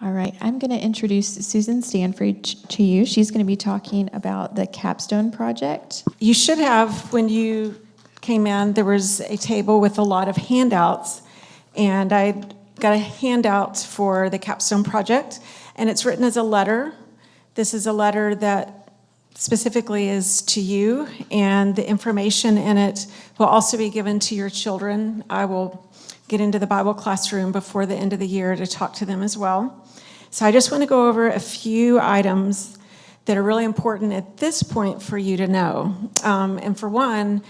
All right, I'm going to introduce Susan Stanford to you. She's going to be talking about the Capstone Project. You should have, when you came in, there was a table with a lot of handouts, and I got a handout for the Capstone Project, and it's written as a letter. This is a letter that specifically is to you, and the information in it will also be given to your children. I will get into the Bible classroom before the end of the year to talk to them as well. So I just want to go over a few items that are really important at this point for you to know. And for one,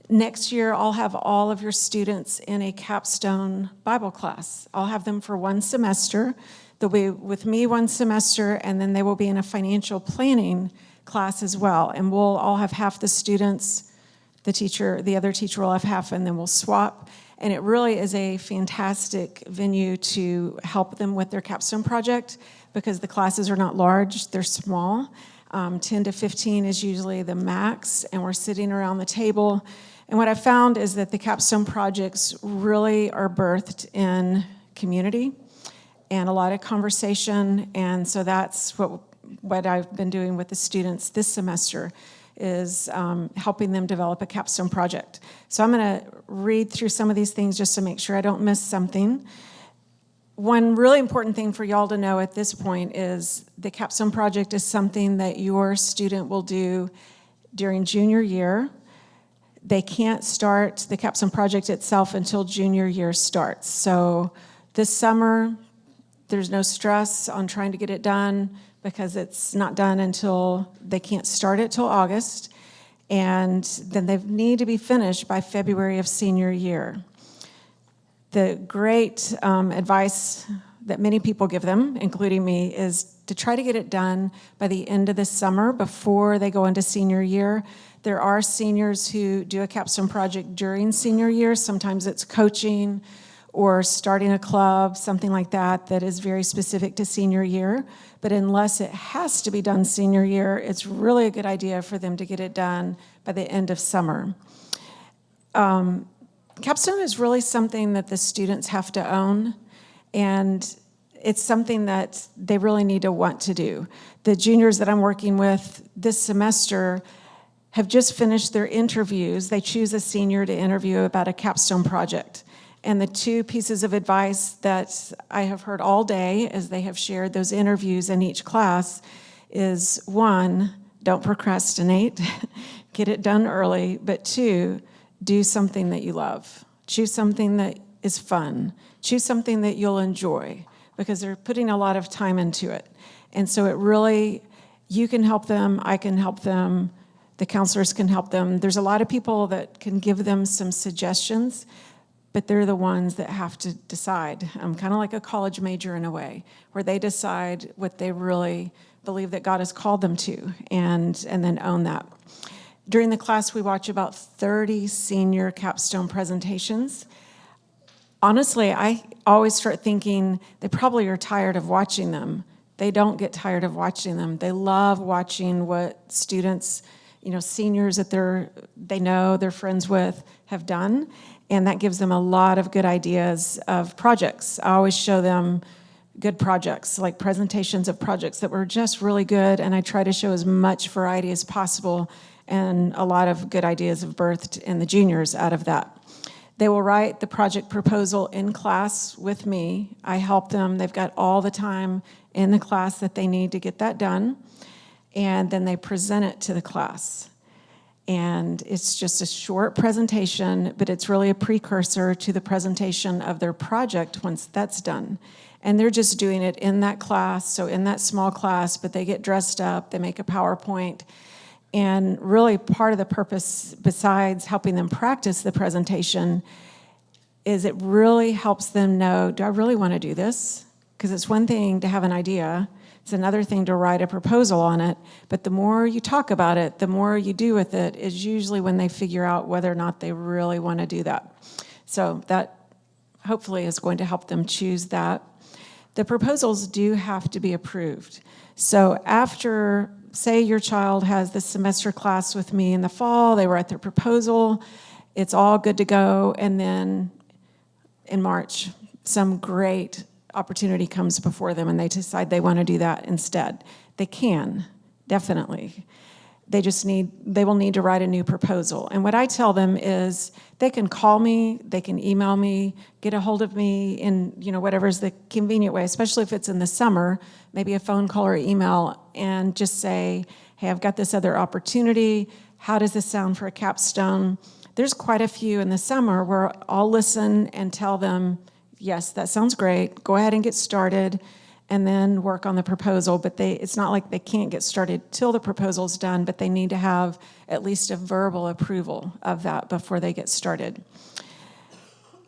next year I'll have all of your students in a Capstone Bible class. I'll have them for one semester. They'll be with me one semester, and then they will be in a financial planning class as well. And we'll all have half the students, the other teacher will have half, and then we'll swap. And it really is a fantastic venue to help them with their capstone project because the classes are not large, they're small. 10 to 15 is usually the max, and we're sitting around the table. And what I found is that the capstone projects really are birthed in community and a lot of conversation. And so that's what I've been doing with the students this semester is helping them develop a capstone project. So I'm going to read through some of these things just to make sure I don't miss something. One really important thing for y'all to know at this point is the capstone project is something that your student will do during junior year. They can't start the capstone project itself until junior year starts. So this summer, there's no stress on trying to get it done because it's not done until they can't start it till August. And then they need to be finished by February of senior year. The great advice that many people give them, including me, is to try to get it done by the end of the summer before they go into senior year. There are seniors who do a capstone project during senior year. Sometimes it's coaching or starting a club, something like that, that is very specific to senior year. But unless it has to be done senior year, it's really a good idea for them to get it done by the end of summer. Capstone is really something that the students have to own, and it's something that they really need to want to do. The juniors that I'm working with this semester have just finished their interviews. They choose a senior to interview about a capstone project. And the two pieces of advice that I have heard all day as they have shared those interviews in each class is, one, don't procrastinate, get it done early, but two, do something that you love. Choose something that is fun. Choose something that you'll enjoy because they're putting a lot of time into it. And so it really, you can help them, I can help them, the counselors can help them. There's a lot of people that can give them some suggestions, but they're the ones that have to decide. Kind of like a college major in a way, where they decide what they really believe that God has called them to and then own that. During the class, we watch about 30 senior capstone presentations. Honestly, I always start thinking they probably are tired of watching them. They don't get tired of watching them. They love watching what students, seniors that they know, they're friends with, have done. And that gives them a lot of good ideas of projects. I always show them good projects, like presentations of projects that were just really good, and I try to show as much variety as possible, and a lot of good ideas have birthed in the juniors out of that. They will write the project proposal in class with me. I help them. They've got all the time in the class that they need to get that done, and then they present it to the class. And it's just a short presentation, but it's really a precursor to the presentation of their project once that's done. And they're just doing it in that class, so in that small class, but they get dressed up, they make a PowerPoint. And really part of the purpose, besides helping them practice the presentation, is it really helps them know, do I really want to do this? Because it's one thing to have an idea. It's another thing to write a proposal on it, but the more you talk about it, the more you do with it is usually when they figure out whether or not they really want to do that. So that hopefully is going to help them choose that. The proposals do have to be approved. So after, say your child has this semester class with me in the fall, they write their proposal, it's all good to go, and then in March, some great opportunity comes before them and they decide they want to do that instead. They can, definitely. They will need to write a new proposal. And what I tell them is they can call me, they can email me, get a hold of me in, whatever's the convenient way, especially if it's in the summer, maybe a phone call or email, and just say, hey, I've got this other opportunity. How does this sound for a capstone? There's quite a few in the summer where I'll listen and tell them, yes, that sounds great. Go ahead and get started, and then work on the proposal. But it's not like they can't get started till the proposal's done, but they need to have at least a verbal approval of that before they get started.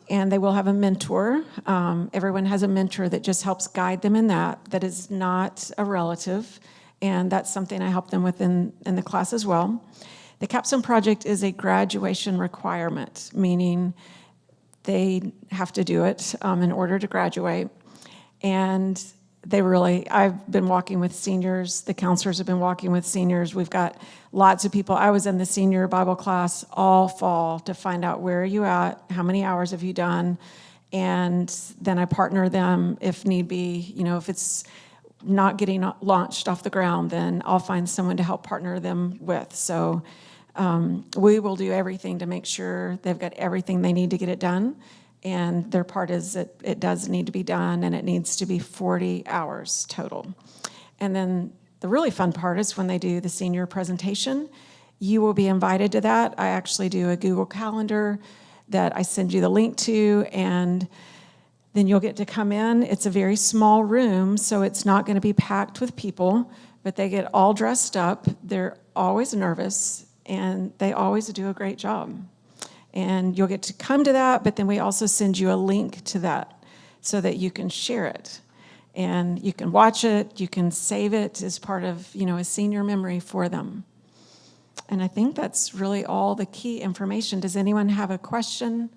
And they will have a mentor. Everyone has a mentor that just helps guide them in that is not a relative. And that's something I help them with in the class as well. The capstone project is a graduation requirement, meaning they have to do it in order to graduate. And I've been walking with seniors, the counselors have been walking with seniors. We've got lots of people. I was in the senior Bible class all fall to find out where are you at, how many hours have you done, and then I partner them if need be. If it's not getting launched off the ground, then I'll find someone to help partner them with. So we will do everything to make sure they've got everything they need to get it done. And their part is that it does need to be done, and it needs to be 40 hours total. And then the really fun part is when they do the senior presentation. You will be invited to that. I actually do a Google Calendar that I send you the link to, and then you'll get to come in. It's a very small room, so it's not going to be packed with people, but they get all dressed up. They're always nervous, and they always do a great job. And you'll get to come to that, but then we also send you a link to that so that you can share it. And you can watch it, you can save it as part of, a senior memory for them. And I think that's really all the key information. Does anyone have a question?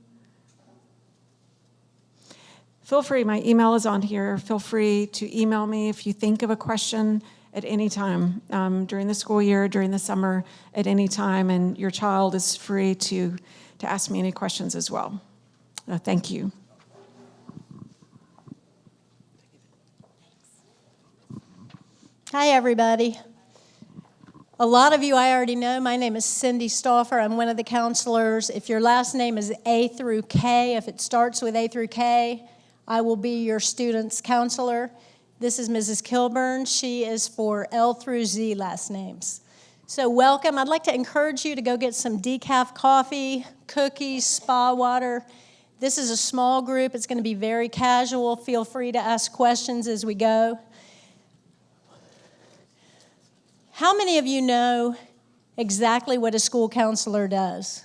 Feel free, my email is on here. Feel free to email me if you think of a question at any time during the school year, during the summer, at any time. And your child is free to ask me any questions as well. Thank you. Hi, everybody. A lot of you I already know. My name is Cindy Stauffer. I'm one of the counselors. If your last name is A through K, if it starts with A through K, I will be your student's counselor. This is Mrs. Kilburn. She is for L through Z last names. So welcome. I'd like to encourage you to go get some decaf coffee, cookies, spa water. This is a small group. It's going to be very casual. Feel free to ask questions as we go. How many of you know exactly what a school counselor does?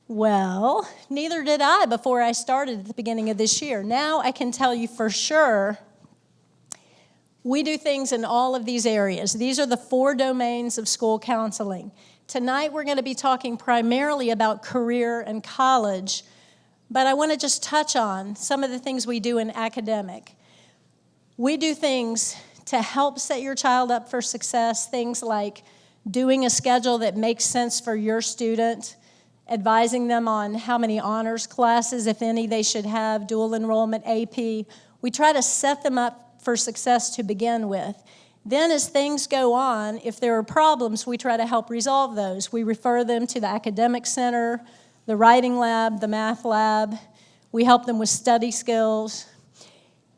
Well, neither did I before I started at the beginning of this year. Now I can tell you for sure we do things in all of these areas. These are the 4 domains of school counseling. Tonight we're going to be talking primarily about career and college, but I want to just touch on some of the things we do in academic. We do things to help set your child up for success, things like doing a schedule that makes sense for your student, advising them on how many honors classes, if any, they should have, dual enrollment, AP. We try to set them up for success to begin with. Then as things go on, if there are problems, we try to help resolve those. We refer them to the academic center, the writing lab, the math lab. We help them with study skills.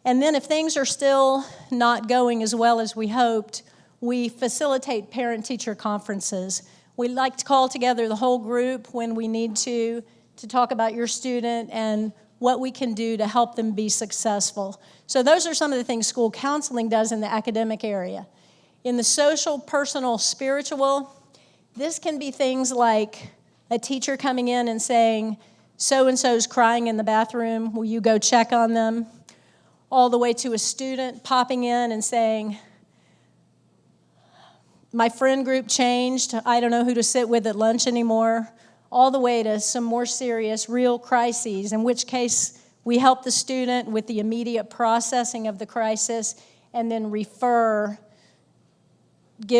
And then if things are still not going as well as we hoped, we facilitate parent-teacher conferences. We like to call together the whole group when we need to talk about your student and what we can do to help them be successful. So those are some of the things school counseling does in the academic area. In the social, personal, spiritual, this can be things like a teacher coming in and saying, so-and-so's crying in the bathroom, will you go check on them? All the way to a student popping in and saying, my friend group changed, I don't know who to sit with at lunch anymore, all the way to some more serious, real crises, in which case we help the student with the immediate processing of the crisis and then give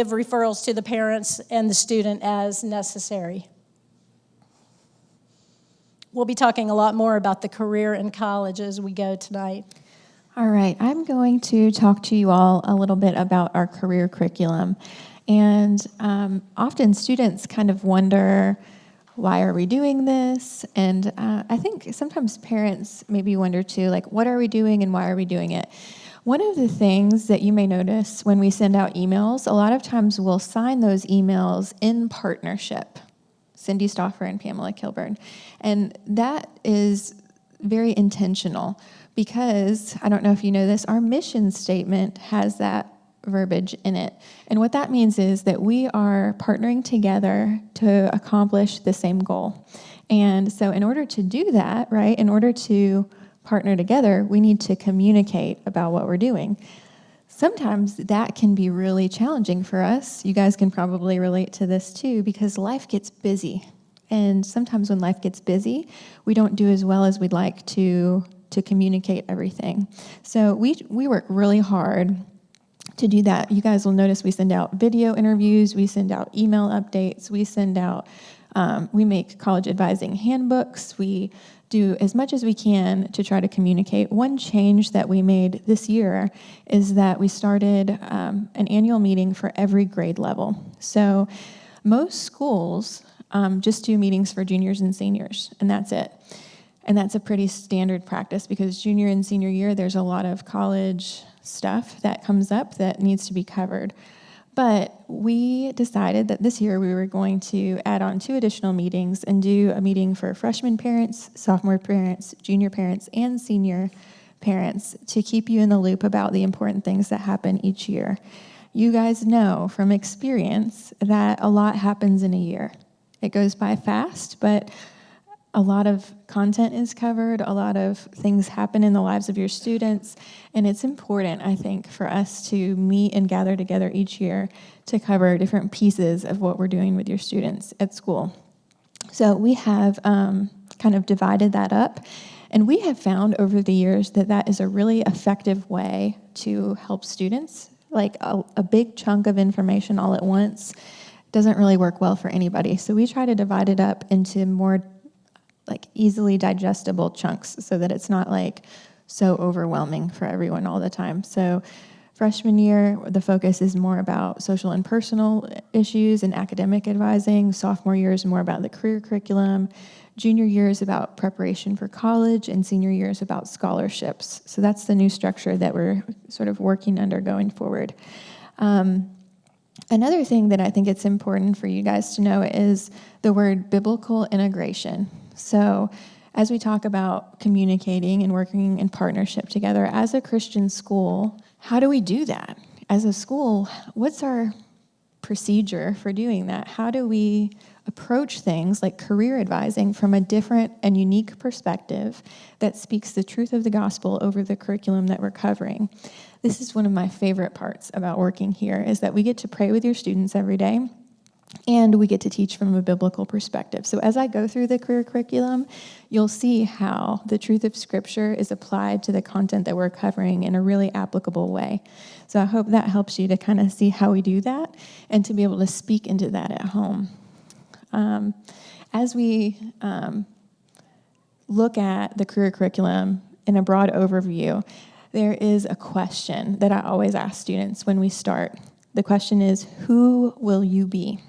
referrals to the parents and the student as necessary. we'll be talking a lot more about the career in college as we go tonight. All right, I'm going to talk to you all a little bit about our career curriculum. And often students kind of wonder, why are we doing this? And I think sometimes parents maybe wonder too, like, what are we doing and why are we doing it? One of the things that you may notice when we send out emails, a lot of times we'll sign those emails in partnership, Cindy Stauffer and Pamela Kilburn. And that is very intentional because, I don't know if you know this, our mission statement has that verbiage in it. And what that means is that we are partnering together to accomplish the same goal. And so in order to do that, right, in order to partner together, we need to communicate about what we're doing. Sometimes that can be really challenging for us. You guys can probably relate to this too, because life gets busy. And sometimes when life gets busy, we don't do as well as we'd like to communicate everything. So we work really hard to do that. You guys will notice we send out video interviews, we send out email updates, we make college advising handbooks, we do as much as we can to try to communicate. One change that we made this year is that we started an annual meeting for every grade level. So most schools just do meetings for juniors and seniors, and that's it. And that's a pretty standard practice because junior and senior year, there's a lot of college stuff that comes up that needs to be covered. But we decided that this year we were going to add on 2 additional meetings and do a meeting for freshman parents, sophomore parents, junior parents, and senior parents to keep you in the loop about the important things that happen each year. You guys know from experience that a lot happens in a year. It goes by fast, but a lot of content is covered, a lot of things happen in the lives of your students, and it's important, I think, for us to meet and gather together each year to cover different pieces of what we're doing with your students at school. So we have kind of divided that up, and we have found over the years that that is a really effective way to help students. Like a big chunk of information all at once doesn't really work well for anybody. So we try to divide it up into more like easily digestible chunks so that it's not like so overwhelming for everyone all the time. So freshman year, the focus is more about social and personal issues and academic advising. Sophomore year is more about the career curriculum. Junior year is about preparation for college, and senior year is about scholarships. So that's the new structure that we're sort of working under going forward. Another thing that I think it's important for you guys to know is the word biblical integration. So as we talk about communicating and working in partnership together as a Christian school, how do we do that? As a school, what's our procedure for doing that? How do we approach things like career advising from a different and unique perspective that speaks the truth of the gospel over the curriculum that we're covering? This is one of my favorite parts about working here, is that we get to pray with your students every day, and we get to teach from a biblical perspective. So as I go through the career curriculum, you'll see how the truth of Scripture is applied to the content that we're covering in a really applicable way. So I hope that helps you to kind of see how we do that and to be able to speak into that at home. As we look at the career curriculum in a broad overview, there is a question that I always ask students when we start. The question is, who will you be?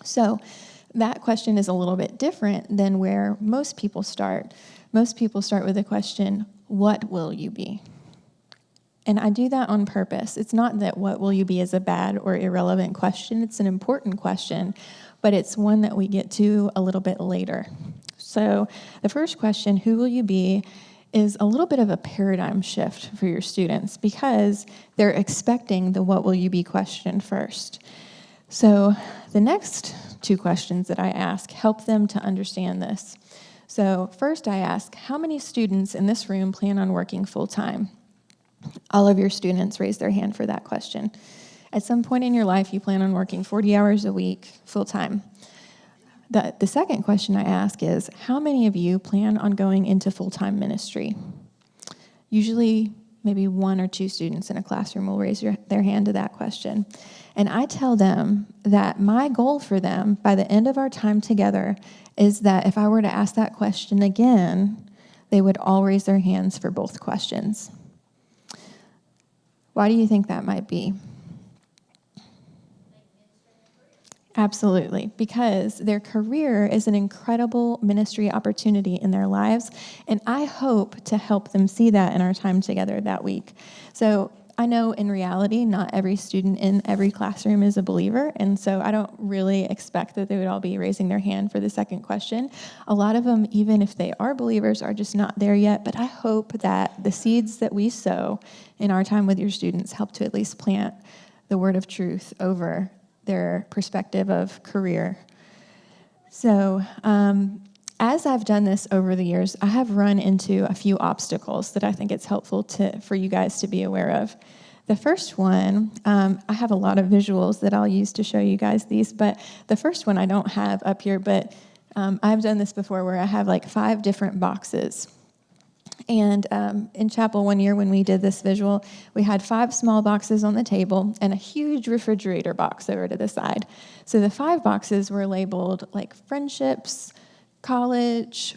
So that question is a little bit different than where most people start. Most people start with the question, what will you be? And I do that on purpose. It's not that what will you be is a bad or irrelevant question. It's an important question, but it's one that we get to a little bit later. So the first question, who will you be, is a little bit of a paradigm shift for your students because they're expecting the what will you be question first. So the next 2 questions that I ask help them to understand this. So first I ask, how many students in this room plan on working full-time? All of your students raise their hand for that question. At some point in your life, you plan on working 40 hours a week full-time. The second question I ask is, how many of you plan on going into full-time ministry? Usually maybe one or two students in a classroom will raise their hand to that question. And I tell them that my goal for them by the end of our time together is that if I were to ask that question again, they would all raise their hands for both questions. Why do you think that might be? Absolutely, because their career is an incredible ministry opportunity in their lives, and I hope to help them see that in our time together that week. So I know in reality, not every student in every classroom is a believer, and so I don't really expect that they would all be raising their hand for the second question. A lot of them, even if they are believers, are just not there yet, but I hope that the seeds that we sow in our time with your students help to at least plant the word of truth over their perspective of career. So as I've done this over the years, I have run into a few obstacles that I think it's helpful for you guys to be aware of. The first one, I have a lot of visuals that I'll use to show you guys these, but the first one I don't have up here, but I've done this before where I have like 5 different boxes. And in chapel one year when we did this visual, we had 5 small boxes on the table and a huge refrigerator box over to the side. So the 5 boxes were labeled like friendships, college,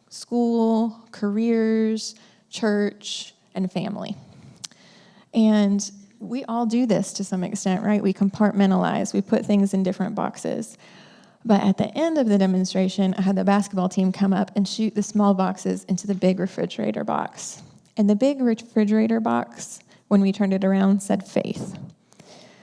school, careers, church, and family. And we all do this to some extent, right? We compartmentalize, we put things in different boxes. But at the end of the demonstration, I had the basketball team come up and shoot the small boxes into the big refrigerator box. And the big refrigerator box, when we turned it around, said faith.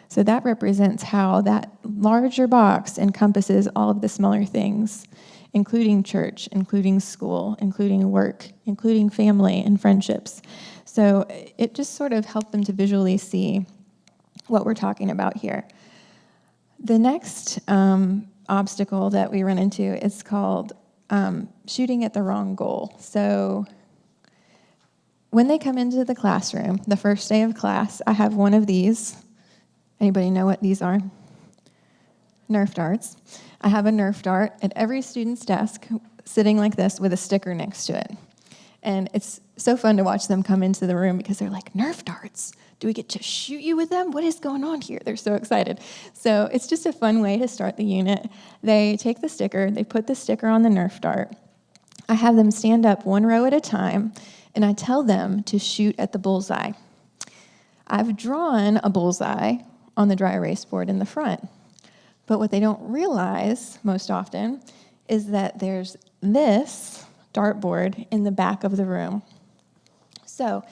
So that represents how that larger box encompasses all of the smaller things, including church, including school, including work, including family and friendships. So it just sort of helped them to visually see what we're talking about here. The next obstacle that we run into is called shooting at the wrong goal. So when they come into the classroom, the first day of class, I have one of these. Anybody know what these are? Nerf darts. I have a Nerf dart at every student's desk sitting like this with a sticker next to it. And it's so fun to watch them come into the room because they're like, Nerf darts? Do we get to shoot you with them? What is going on here? They're so excited. So it's just a fun way to start the unit. They take the sticker, they put the sticker on the Nerf dart. I have them stand up one row at a time, and I tell them to shoot at the bullseye. I've drawn a bullseye on the dry erase board in the front. But what they don't realize most often is that there's this dartboard in the back of the room. So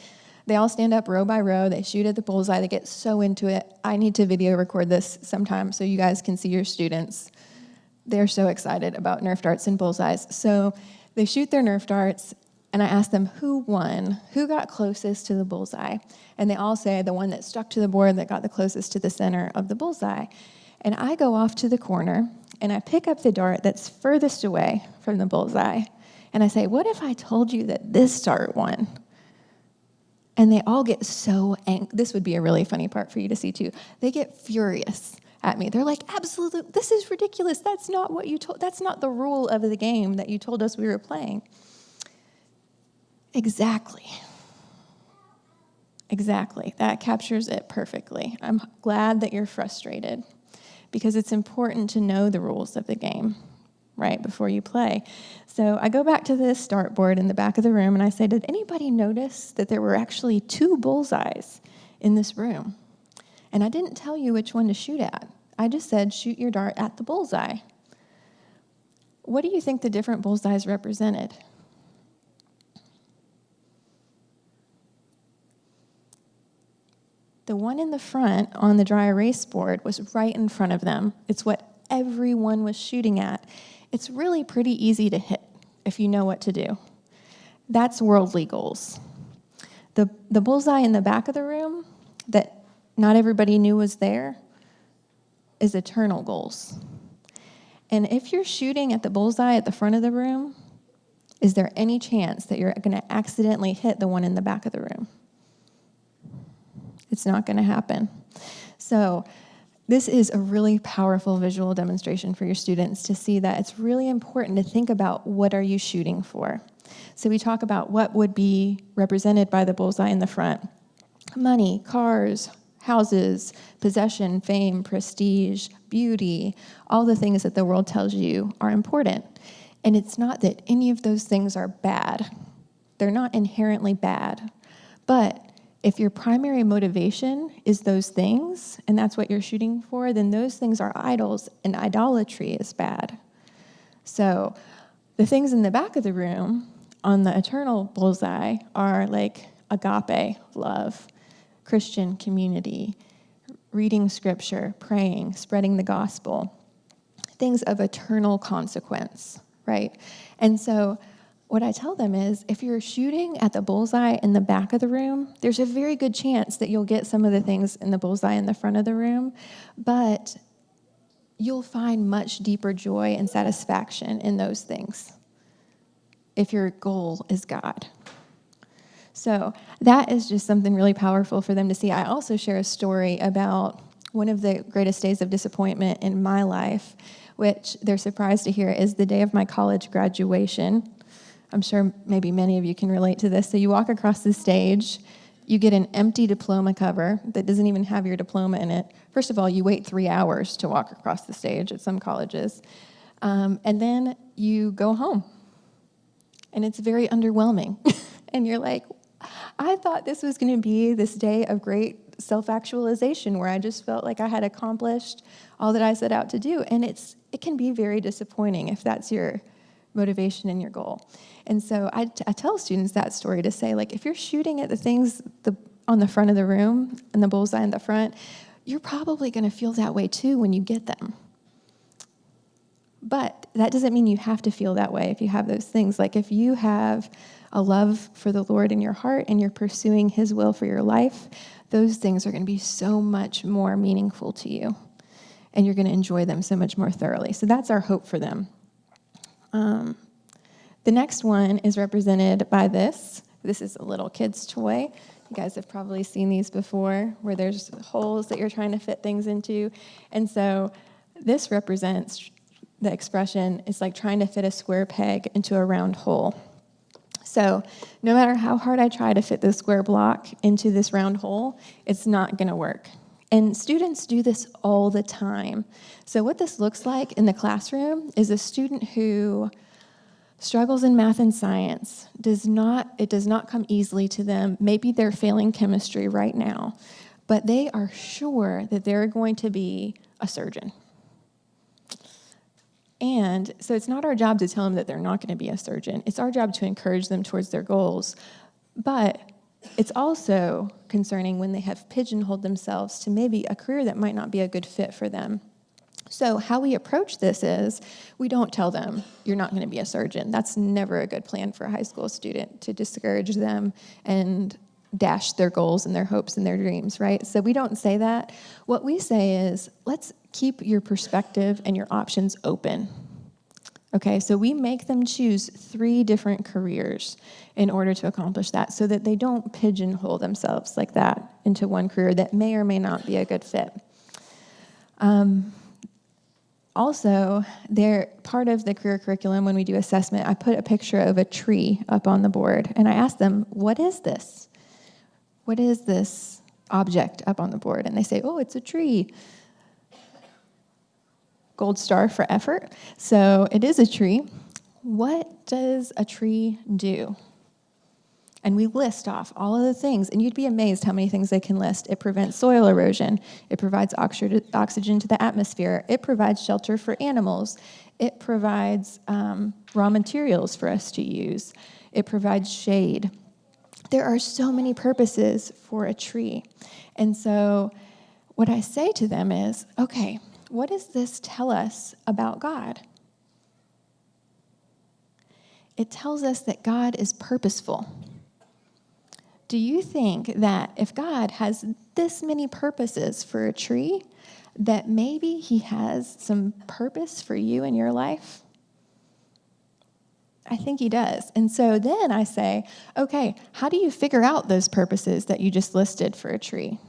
they all stand up row by row. They shoot at the bullseye. They get so into it. I need to video record this sometime so you guys can see your students. They're so excited about Nerf darts and bullseyes. So they shoot their Nerf darts, and I ask them who won, who got closest to the bullseye. And they all say the one that stuck to the board that got the closest to the center of the bullseye. And I go off to the corner, and I pick up the dart that's furthest away from the bullseye. And I say, what if I told you that this dart won? And they all get so angry. This would be a really funny part for you to see, too. They get furious at me. They're like, absolutely, this is ridiculous. That's not what you told. That's not the rule of the game that you told us we were playing. Exactly. That captures it perfectly. I'm glad that you're frustrated because it's important to know the rules of the game right before you play. So I go back to this dartboard in the back of the room and I say, did anybody notice that there were actually 2 bullseyes in this room? And I didn't tell you which one to shoot at. I just said, shoot your dart at the bullseye. What do you think the different bullseyes represented? The one in the front on the dry erase board was right in front of them. It's what everyone was shooting at. It's really pretty easy to hit if you know what to do. That's worldly goals. The bullseye in the back of the room that not everybody knew was there is eternal goals. And if you're shooting at the bullseye at the front of the room, is there any chance that you're going to accidentally hit the one in the back of the room? It's not going to happen. So This is a really powerful visual demonstration for your students to see that it's really important to think about what are you shooting for. So we talk about what would be represented by the bullseye in the front. Money, cars, houses, possession, fame, prestige, beauty, all the things that the world tells you are important. And it's not that any of those things are bad. They're not inherently bad. But if your primary motivation is those things, and that's what you're shooting for, then those things are idols, and idolatry is bad. So the things in the back of the room on the eternal bullseye are like agape, love, Christian community, reading scripture, praying, spreading the gospel, things of eternal consequence, right? And so what I tell them is, if you're shooting at the bullseye in the back of the room, there's a very good chance that you'll get some of the things in the bullseye in the front of the room, but you'll find much deeper joy and satisfaction in those things if your goal is God. So that is just something really powerful for them to see. I also share a story about one of the greatest days of disappointment in my life, which they're surprised to hear is the day of my college graduation. I'm sure maybe many of you can relate to this. So you walk across the stage, you get an empty diploma cover that doesn't even have your diploma in it. First of all, you wait 3 hours to walk across the stage at some colleges. And then you go home. And it's very underwhelming. And you're like, I thought this was going to be this day of great self-actualization where I just felt like I had accomplished all that I set out to do. And it can be very disappointing if that's your motivation and your goal. And so I tell students that story to say, like, if you're shooting at the things on the front of the room and the bullseye in the front, you're probably going to feel that way too when you get them. But that doesn't mean you have to feel that way if you have those things. Like if you have a love for the Lord in your heart and you're pursuing His will for your life, those things are going to be so much more meaningful to you. And you're going to enjoy them so much more thoroughly. So that's our hope for them. The next one is represented by this. This is a little kid's toy. You guys have probably seen these before, where there's holes that you're trying to fit things into. And so this represents the expression, it's like trying to fit a square peg into a round hole. So no matter how hard I try to fit this square block into this round hole, it's not going to work. And students do this all the time. So what this looks like in the classroom is a student who struggles in math and science. It does not come easily to them. Maybe they're failing chemistry right now, but they are sure that they're going to be a surgeon. And so it's not our job to tell them that they're not going to be a surgeon. It's our job to encourage them towards their goals. But it's also concerning when they have pigeonholed themselves to maybe a career that might not be a good fit for them. So how we approach this is we don't tell them, you're not going to be a surgeon. That's never a good plan for a high school student, to discourage them and dash their goals and their hopes and their dreams, right? So we don't say that. What we say is, let's keep your perspective and your options open. Okay, so we make them choose 3 different careers in order to accomplish that so that they don't pigeonhole themselves like that into one career that may or may not be a good fit. Also, they're part of the career curriculum when we do assessment. I put a picture of a tree up on the board, and I asked them, what is this? What is this object up on the board? And they say, oh, it's a tree. Gold star for effort. So it is a tree. What does a tree do? And we list off all of the things, and you'd be amazed how many things they can list. It prevents soil erosion. It provides oxygen to the atmosphere. It provides shelter for animals. It provides raw materials for us to use. It provides shade. There are so many purposes for a tree. And so what I say to them is, okay, what does this tell us about God? It tells us that God is purposeful. Do you think that if God has this many purposes for a tree, that maybe He has some purpose for you in your life? I think He does. And so then I say, okay, how do you figure out those purposes that you just listed for a tree?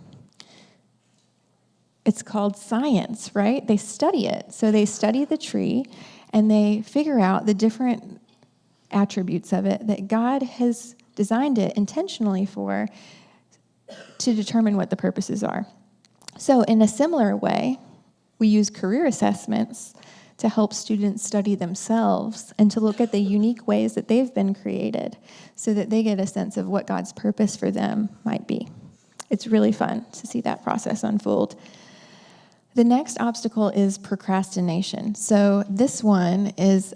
it's called science, right? They study it. So they study the tree and they figure out the different attributes of it that God has designed it intentionally for to determine what the purposes are. So in a similar way, we use career assessments to help students study themselves and to look at the unique ways that they've been created so that they get a sense of what God's purpose for them might be. It's really fun to see that process unfold. The next obstacle is procrastination. So this one is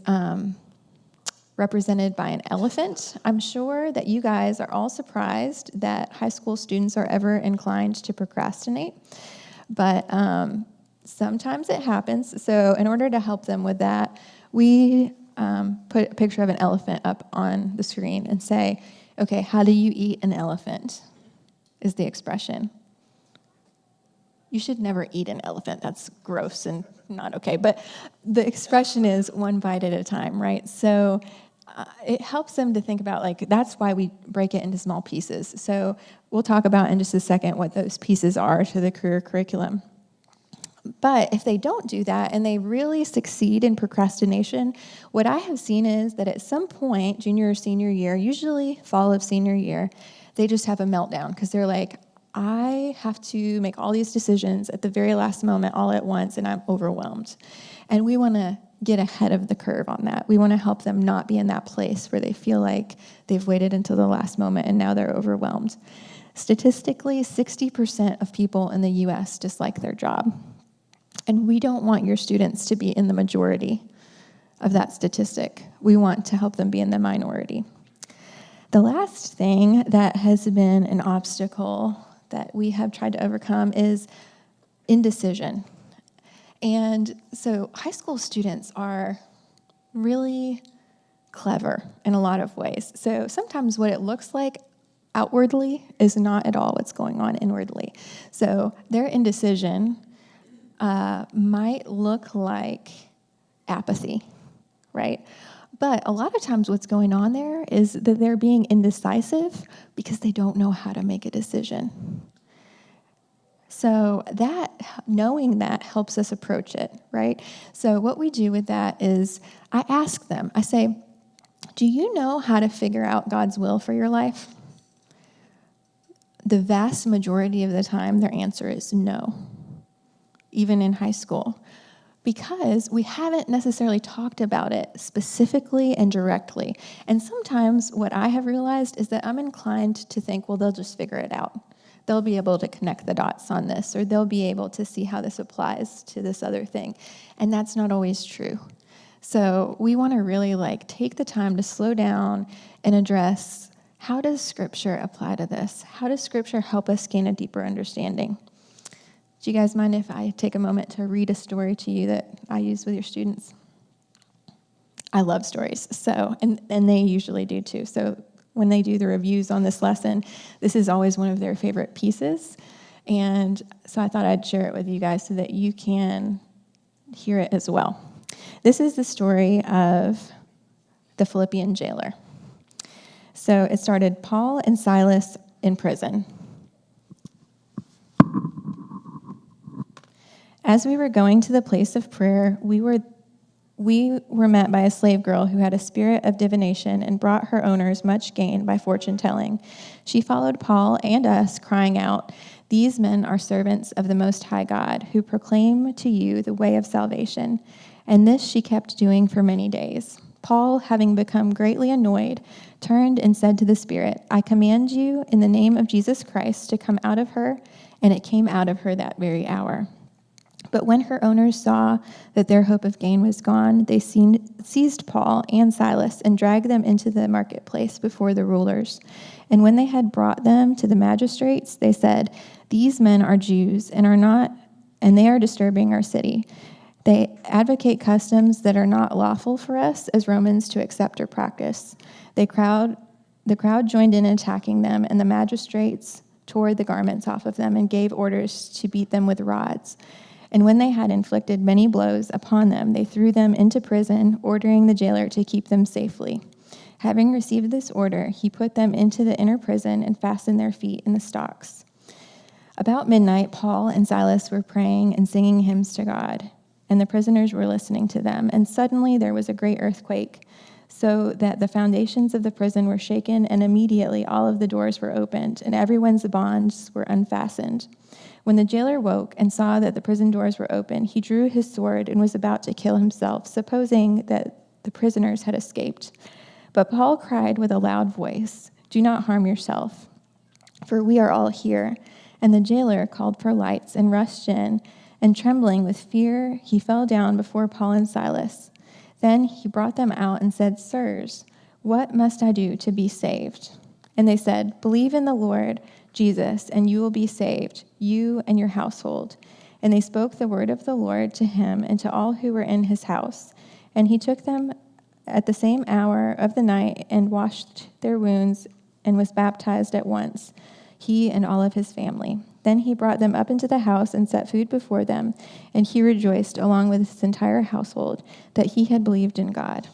represented by an elephant. I'm sure that you guys are all surprised that high school students are ever inclined to procrastinate, but sometimes it happens. So in order to help them with that, we put a picture of an elephant up on the screen and say, okay, how do you eat an elephant? Is the expression. You should never eat an elephant. That's gross and not okay. But the expression is one bite at a time, right? So it helps them to think about, like, that's why we break it into small pieces. So we'll talk about in just a second what those pieces are to the career curriculum. But if they don't do that and they really succeed in procrastination, what I have seen is that at some point, junior or senior year, usually fall of senior year, they just have a meltdown because they're like, I have to make all these decisions at the very last moment all at once, and I'm overwhelmed. And we want to get ahead of the curve on that. We want to help them not be in that place where they feel like they've waited until the last moment and now they're overwhelmed. Statistically, 60% of people in the U.S. dislike their job. And we don't want your students to be in the majority of that statistic. We want to help them be in the minority. The last thing that has been an obstacle that we have tried to overcome is indecision. And so high school students are really clever in a lot of ways. So sometimes what it looks like outwardly is not at all what's going on inwardly. So their indecision might look like apathy, right? But a lot of times what's going on there is that they're being indecisive because they don't know how to make a decision. So knowing that helps us approach it, right? So what we do with that is I ask them, I say, do you know how to figure out God's will for your life? The vast majority of the time, their answer is no, even in high school. Because we haven't necessarily talked about it specifically and directly. And sometimes what I have realized is that I'm inclined to think, well, they'll just figure it out. They'll be able to connect the dots on this, or they'll be able to see how this applies to this other thing. And that's not always true. So we want to really take the time to slow down and address, how does Scripture apply to this? How does Scripture help us gain a deeper understanding? Do you guys mind if I take a moment to read a story to you that I use with your students? I love stories, and they usually do too. So when they do the reviews on this lesson, this is always one of their favorite pieces. And so I thought I'd share it with you guys so that you can hear it as well. This is the story of the Philippian jailer. So it started Paul and Silas in prison. As we were going to the place of prayer, we were met by a slave girl who had a spirit of divination and brought her owners much gain by fortune telling. She followed Paul and us, crying out, "These men are servants of the Most High God, who proclaim to you the way of salvation." And this she kept doing for many days. Paul, having become greatly annoyed, turned and said to the spirit, "I command you in the name of Jesus Christ to come out of her," and it came out of her that very hour. But when her owners saw that their hope of gain was gone, they seized Paul and Silas and dragged them into the marketplace before the rulers. And when they had brought them to the magistrates, they said, "These men are Jews and they are disturbing our city. They advocate customs that are not lawful for us as Romans to accept or practice." The crowd joined in attacking them, and the magistrates tore the garments off of them and gave orders to beat them with rods. And when they had inflicted many blows upon them, they threw them into prison, ordering the jailer to keep them safely. Having received this order, he put them into the inner prison and fastened their feet in the stocks. About midnight, Paul and Silas were praying and singing hymns to God, and the prisoners were listening to them. And suddenly there was a great earthquake, so that the foundations of the prison were shaken, and immediately all of the doors were opened, and everyone's bonds were unfastened. When the jailer woke and saw that the prison doors were open, he drew his sword and was about to kill himself, supposing that the prisoners had escaped. But Paul cried with a loud voice, "Do not harm yourself, for we are all here." And the jailer called for lights and rushed in, and trembling with fear, he fell down before Paul and Silas. Then he brought them out and said, "Sirs, what must I do to be saved?" And they said, "Believe in the Lord Jesus, and you will be saved, you and your household." And they spoke the word of the Lord to him and to all who were in his house. And he took them at the same hour of the night and washed their wounds and was baptized at once, he and all of his family. Then he brought them up into the house and set food before them, and he rejoiced along with his entire household that he had believed in God.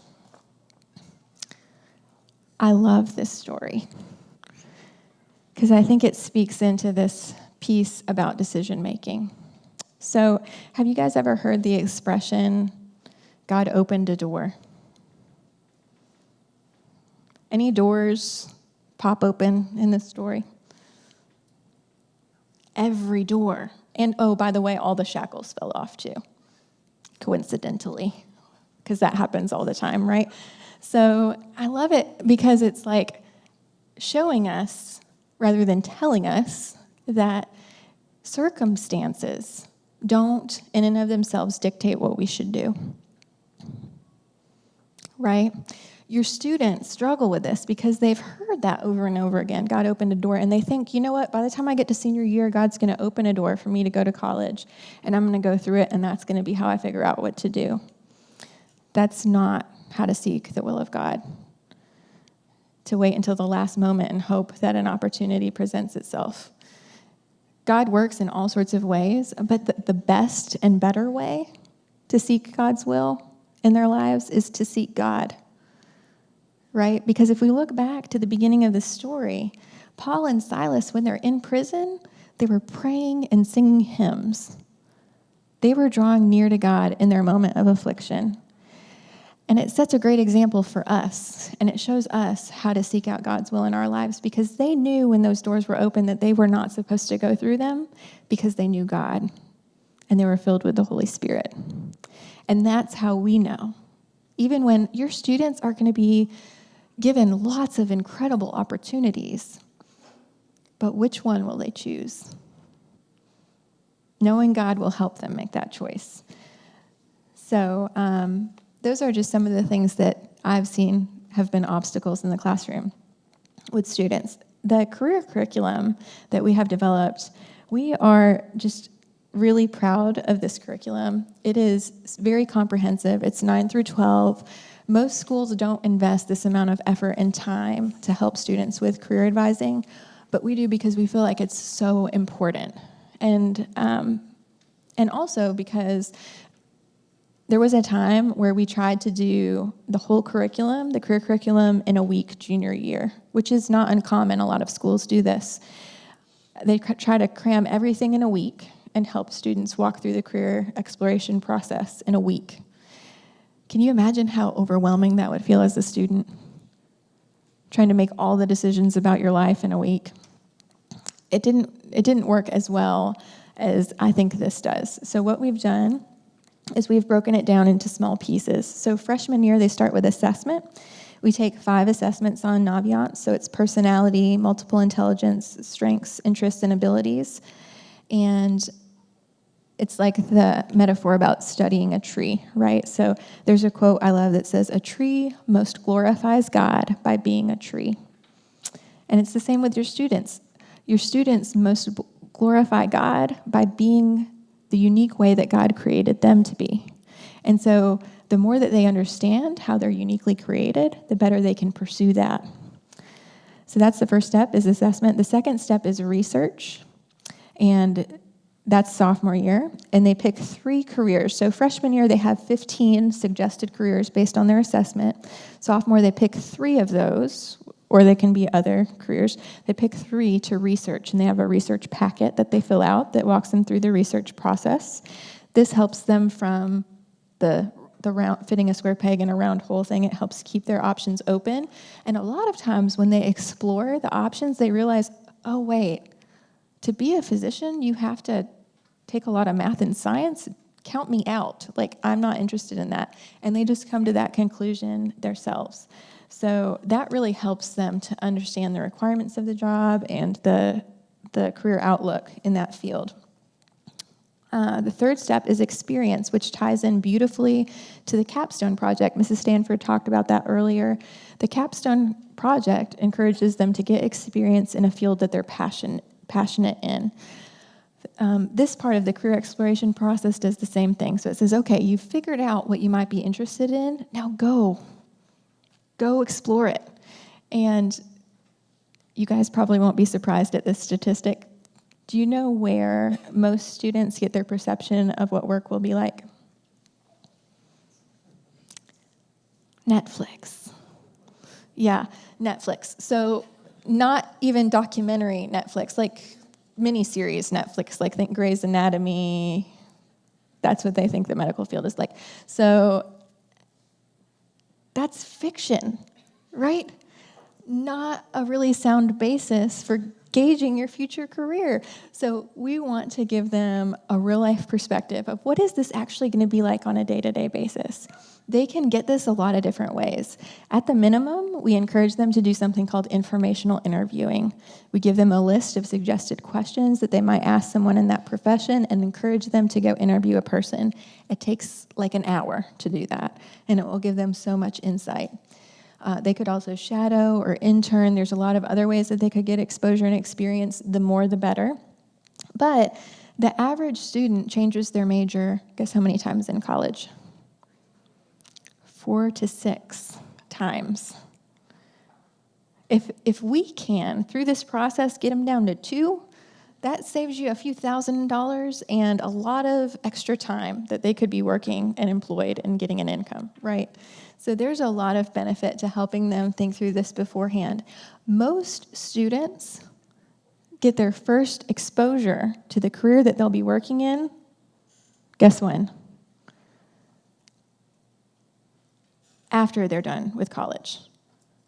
I love this story because I think it speaks into this piece about decision making. So, have you guys ever heard the expression, God opened a door? Any doors pop open in this story? Every door. And oh, by the way, all the shackles fell off too, coincidentally, because that happens all the time, right? So I love it because it's like showing us, rather than telling us, that circumstances don't in and of themselves dictate what we should do, right? Your students struggle with this because they've heard that over and over again. God opened a door, and they think, you know what, by the time I get to senior year, God's going to open a door for me to go to college, and I'm going to go through it, and that's going to be how I figure out what to do. That's not how to seek the will of God, to wait until the last moment and hope that an opportunity presents itself. God works in all sorts of ways, but the best and better way to seek God's will in their lives is to seek God. Right? Because if we look back to the beginning of the story, Paul and Silas, when they're in prison, they were praying and singing hymns. They were drawing near to God in their moment of affliction. And it sets a great example for us, and it shows us how to seek out God's will in our lives, because they knew when those doors were open that they were not supposed to go through them, because they knew God, and they were filled with the Holy Spirit. And that's how we know. Even when your students are going to be given lots of incredible opportunities, but which one will they choose? Knowing God will help them make that choice. So those are just some of the things that I've seen have been obstacles in the classroom with students. The career curriculum that we have developed, we are just really proud of this curriculum. It is very comprehensive. It's 9 through 12. Most schools don't invest this amount of effort and time to help students with career advising, but we do because we feel like it's so important. And also because there was a time where we tried to do the whole curriculum, the career curriculum, in a week junior year, which is not uncommon. A lot of schools do this. They try to cram everything in a week and help students walk through the career exploration process in a week. Can you imagine how overwhelming that would feel as a student? Trying to make all the decisions about your life in a week. It didn't work as well as I think this does. So what we've done is we've broken it down into small pieces. So freshman year, they start with assessment. We take 5 assessments on Naviance. So it's personality, multiple intelligence, strengths, interests, and abilities. And it's like the metaphor about studying a tree, right? So there's a quote I love that says, "A tree most glorifies God by being a tree." And it's the same with your students. Your students most glorify God by being the unique way that God created them to be. And so the more that they understand how they're uniquely created, the better they can pursue that. So that's the first step, is assessment. The second step is research. And that's sophomore year, and they pick 3 careers. So freshman year, they have 15 suggested careers based on their assessment. Sophomore, they pick 3 of those or they can be other careers. They pick 3 to research, and they have a research packet that they fill out that walks them through the research process. This helps them from the round, fitting a square peg in a round hole thing. It helps keep their options open. And a lot of times when they explore the options, they realize, oh, wait, to be a physician, you have to take a lot of math and science. Count me out. Like, I'm not interested in that. And they just come to that conclusion themselves. So that really helps them to understand the requirements of the job and the career outlook in that field. The third step is experience, which ties in beautifully to the capstone project. Mrs. Stanford talked about that earlier. The capstone project encourages them to get experience in a field that they're passionate in. This part of the career exploration process does the same thing. So it says, okay, you've figured out what you might be interested in. Now go explore it. And you guys probably won't be surprised at this statistic. Do you know where most students get their perception of what work will be like? Netflix. Yeah, Netflix. So not even documentary Netflix, like miniseries Netflix, like think Grey's Anatomy. That's what they think the medical field is like. So that's fiction, right? Not a really sound basis for gauging your future career. So we want to give them a real life perspective of what is this actually going to be like on a day-to-day basis. They can get this a lot of different ways. At the minimum, we encourage them to do something called informational interviewing. We give them a list of suggested questions that they might ask someone in that profession and encourage them to go interview a person. It takes like an hour to do that, and it will give them so much insight. They could also shadow or intern. There's a lot of other ways that they could get exposure and experience. The more, the better. But the average student changes their major, guess how many times in college? 4 to 6 times. If we can, through this process, get them down to 2, that saves you a few $1,000s and a lot of extra time that they could be working and employed and getting an income, right? So there's a lot of benefit to helping them think through this beforehand. Most students get their first exposure to the career that they'll be working in, guess when? After they're done with college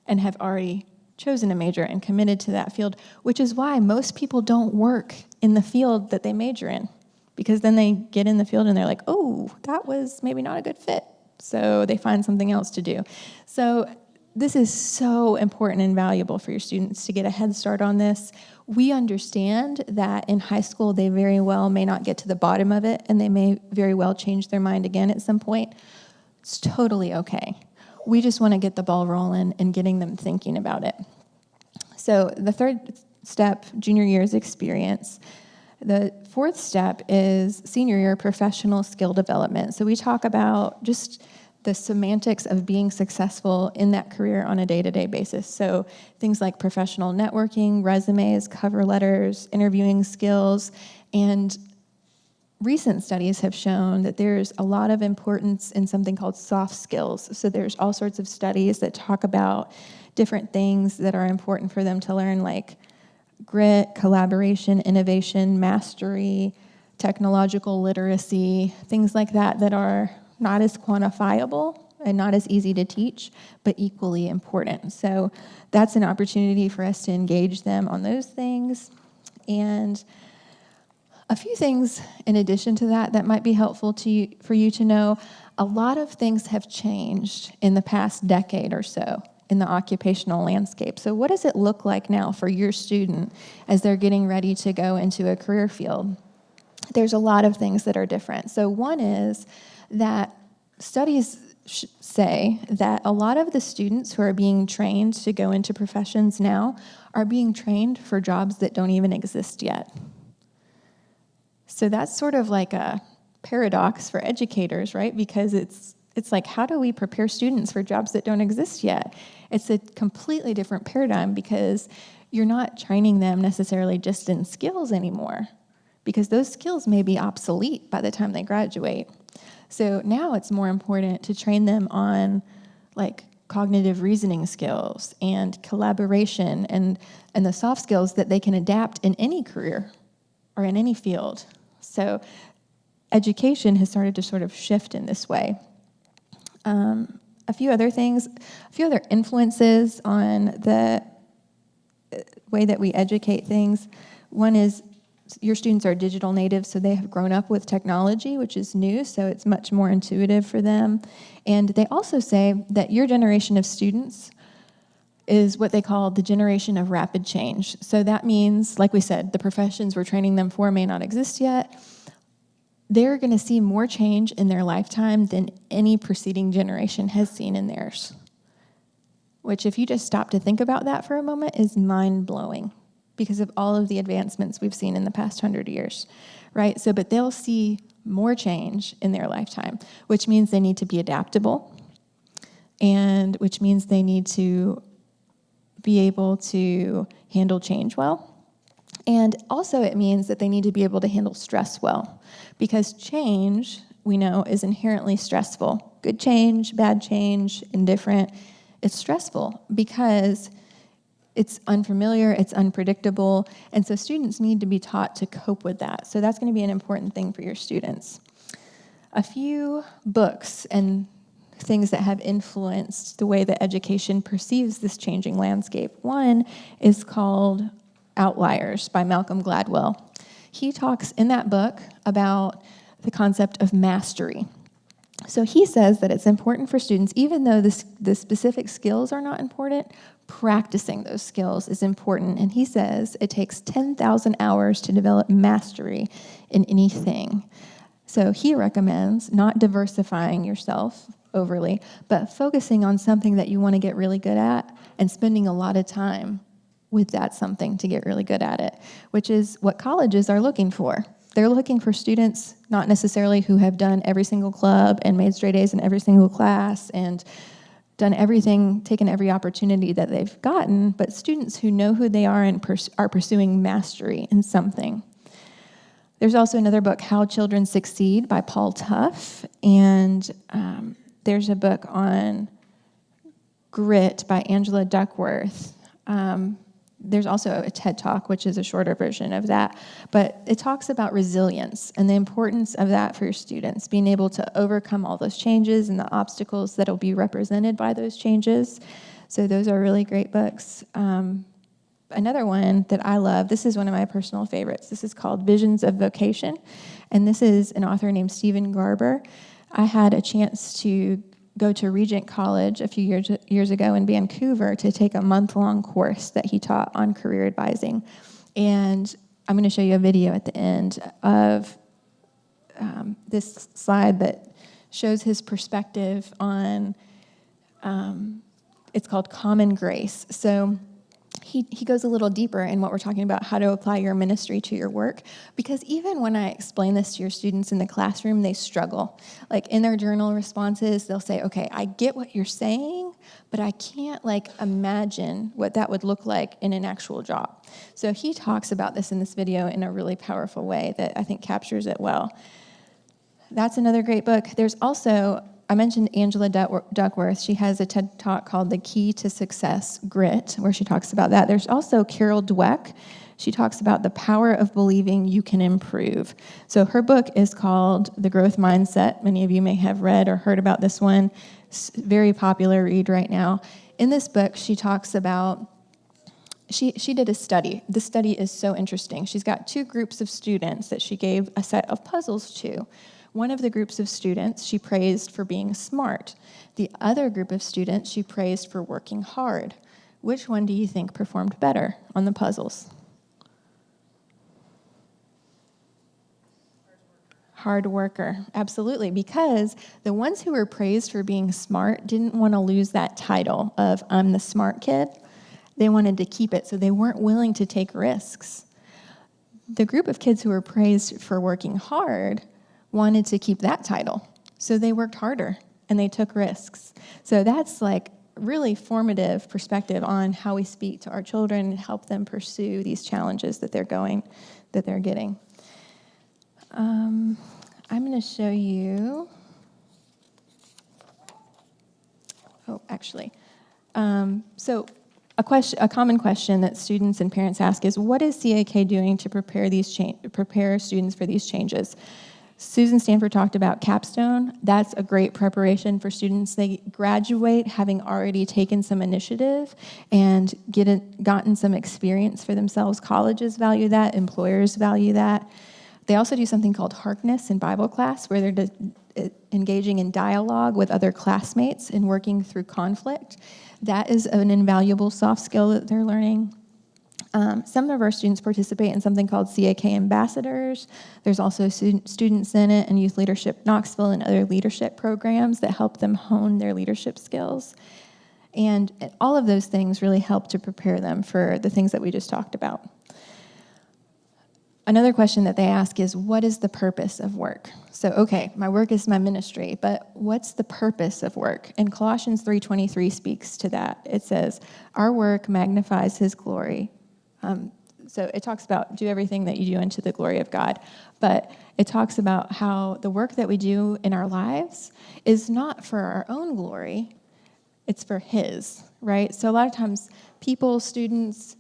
and have already chosen a major and committed to that field, which is why most people don't work in the field that they major in, because then they get in the field and they're like, oh, that was maybe not a good fit. So they find something else to do. So this is so important and valuable for your students to get a head start on this. We understand that in high school, they very well may not get to the bottom of it, and they may very well change their mind again at some point. It's totally okay. We just want to get the ball rolling and getting them thinking about it. So the third step, junior year, is experience. The fourth step is senior year, professional skill development. So we talk about just the semantics of being successful in that career on a day-to-day basis. So things like professional networking, resumes, cover letters, interviewing skills, and recent studies have shown that there's a lot of importance in something called soft skills. So there's all sorts of studies that talk about different things that are important for them to learn, like grit, collaboration, innovation, mastery, technological literacy, things like that that are not as quantifiable and not as easy to teach, but equally important. So that's an opportunity for us to engage them on those things. And a few things in addition to that that might be helpful to you, for you to know. A lot of things have changed in the past decade or so in the occupational landscape. So what does it look like now for your student as they're getting ready to go into a career field? There's a lot of things that are different. So one is that studies say that a lot of the students who are being trained to go into professions now are being trained for jobs that don't even exist yet. So that's sort of like a paradox for educators, right? Because it's like, how do we prepare students for jobs that don't exist yet? It's a completely different paradigm because you're not training them necessarily just in skills anymore, because those skills may be obsolete by the time they graduate. So now it's more important to train them on like cognitive reasoning skills and collaboration and the soft skills that they can adapt in any career or in any field. So education has started to sort of shift in this way. A few other influences on the way that we educate things. One is your students are digital natives, so they have grown up with technology, which is new, so it's much more intuitive for them. And they also say that your generation of students is what they call the generation of rapid change. So that means, like we said, the professions we're training them for may not exist yet. They're going to see more change in their lifetime than any preceding generation has seen in theirs. Which, if you just stop to think about that for a moment, is mind-blowing because of all of the advancements we've seen in the past 100 years, right? So, but they'll see more change in their lifetime, which means they need to be adaptable, and which means they need to be able to handle change well. And also it means that they need to be able to handle stress well, because change, we know, is inherently stressful. Good change, bad change, indifferent, it's stressful because it's unfamiliar, it's unpredictable, and so students need to be taught to cope with that. So that's going to be an important thing for your students. A few books and things that have influenced the way that education perceives this changing landscape. One is called Outliers by Malcolm Gladwell. He talks in that book about the concept of mastery. So he says that it's important for students, even though the specific skills are not important, practicing those skills is important. And he says it takes 10,000 hours to develop mastery in anything. So he recommends not diversifying yourself overly, but focusing on something that you want to get really good at and spending a lot of time with that something to get really good at it, which is what colleges are looking for. They're looking for students not necessarily who have done every single club and made straight A's in every single class and done everything, taken every opportunity that they've gotten, but students who know who they are and are pursuing mastery in something. There's also another book, How Children Succeed by Paul Tuff, and there's a book on grit by Angela Duckworth. There's also a TED Talk, which is a shorter version of that, but it talks about resilience and the importance of that for your students, being able to overcome all those changes and the obstacles that will be represented by those changes. So those are really great books. Another one that I love, this is one of my personal favorites. This is called Visions of Vocation, and this is an author named Stephen Garber. I had a chance to go to Regent College a few years ago in Vancouver to take a month-long course that he taught on career advising. And I'm going to show you a video at the end of this slide that shows his perspective on, it's called Common Grace. So he goes a little deeper in what we're talking about, how to apply your ministry to your work. Because even when I explain this to your students in the classroom, they struggle. Like in their journal responses, they'll say, okay, I get what you're saying, but I can't imagine what that would look like in an actual job. So he talks about this in this video in a really powerful way that I think captures it well. That's another great book. There's also, I mentioned Angela Duckworth. She has a TED Talk called The Key to Success, Grit, where she talks about that. There's also Carol Dweck. She talks about the power of believing you can improve. So her book is called The Growth Mindset. Many of you may have read or heard about this one. It's a very popular read right now. In this book, she talks about, she did a study. This study is so interesting. She's got two groups of students that she gave a set of puzzles to. One of the groups of students she praised for being smart. The other group of students she praised for working hard. Which one do you think performed better on the puzzles? Hard worker, absolutely, because the ones who were praised for being smart didn't want to lose that title of I'm the smart kid. They wanted to keep it, so they weren't willing to take risks. The group of kids who were praised for working hard wanted to keep that title. So they worked harder and they took risks. So that's really formative perspective on how we speak to our children and help them pursue these challenges that they're getting. I'm going to show you Oh, actually. So a common question that students and parents ask is, what is CAK doing to prepare students for these changes? Susan Stanford talked about capstone. That's a great preparation for students. They graduate having already taken some initiative and gotten some experience for themselves. Colleges value that. Employers value that. They also do something called Harkness in Bible class, where they're engaging in dialogue with other classmates and working through conflict. That is an invaluable soft skill that they're learning. Some of our students participate in something called CAK Ambassadors. There's also Student Senate and Youth Leadership Knoxville and other leadership programs that help them hone their leadership skills. And all of those things really help to prepare them for the things that we just talked about. Another question that they ask is, what is the purpose of work? So, okay, my work is my ministry, but what's the purpose of work? And Colossians 3:23 speaks to that. It says, our work magnifies his glory. So it talks about do everything that you do unto the glory of God. But it talks about how the work that we do in our lives is not for our own glory, it's for his, right? So a lot of times people, students,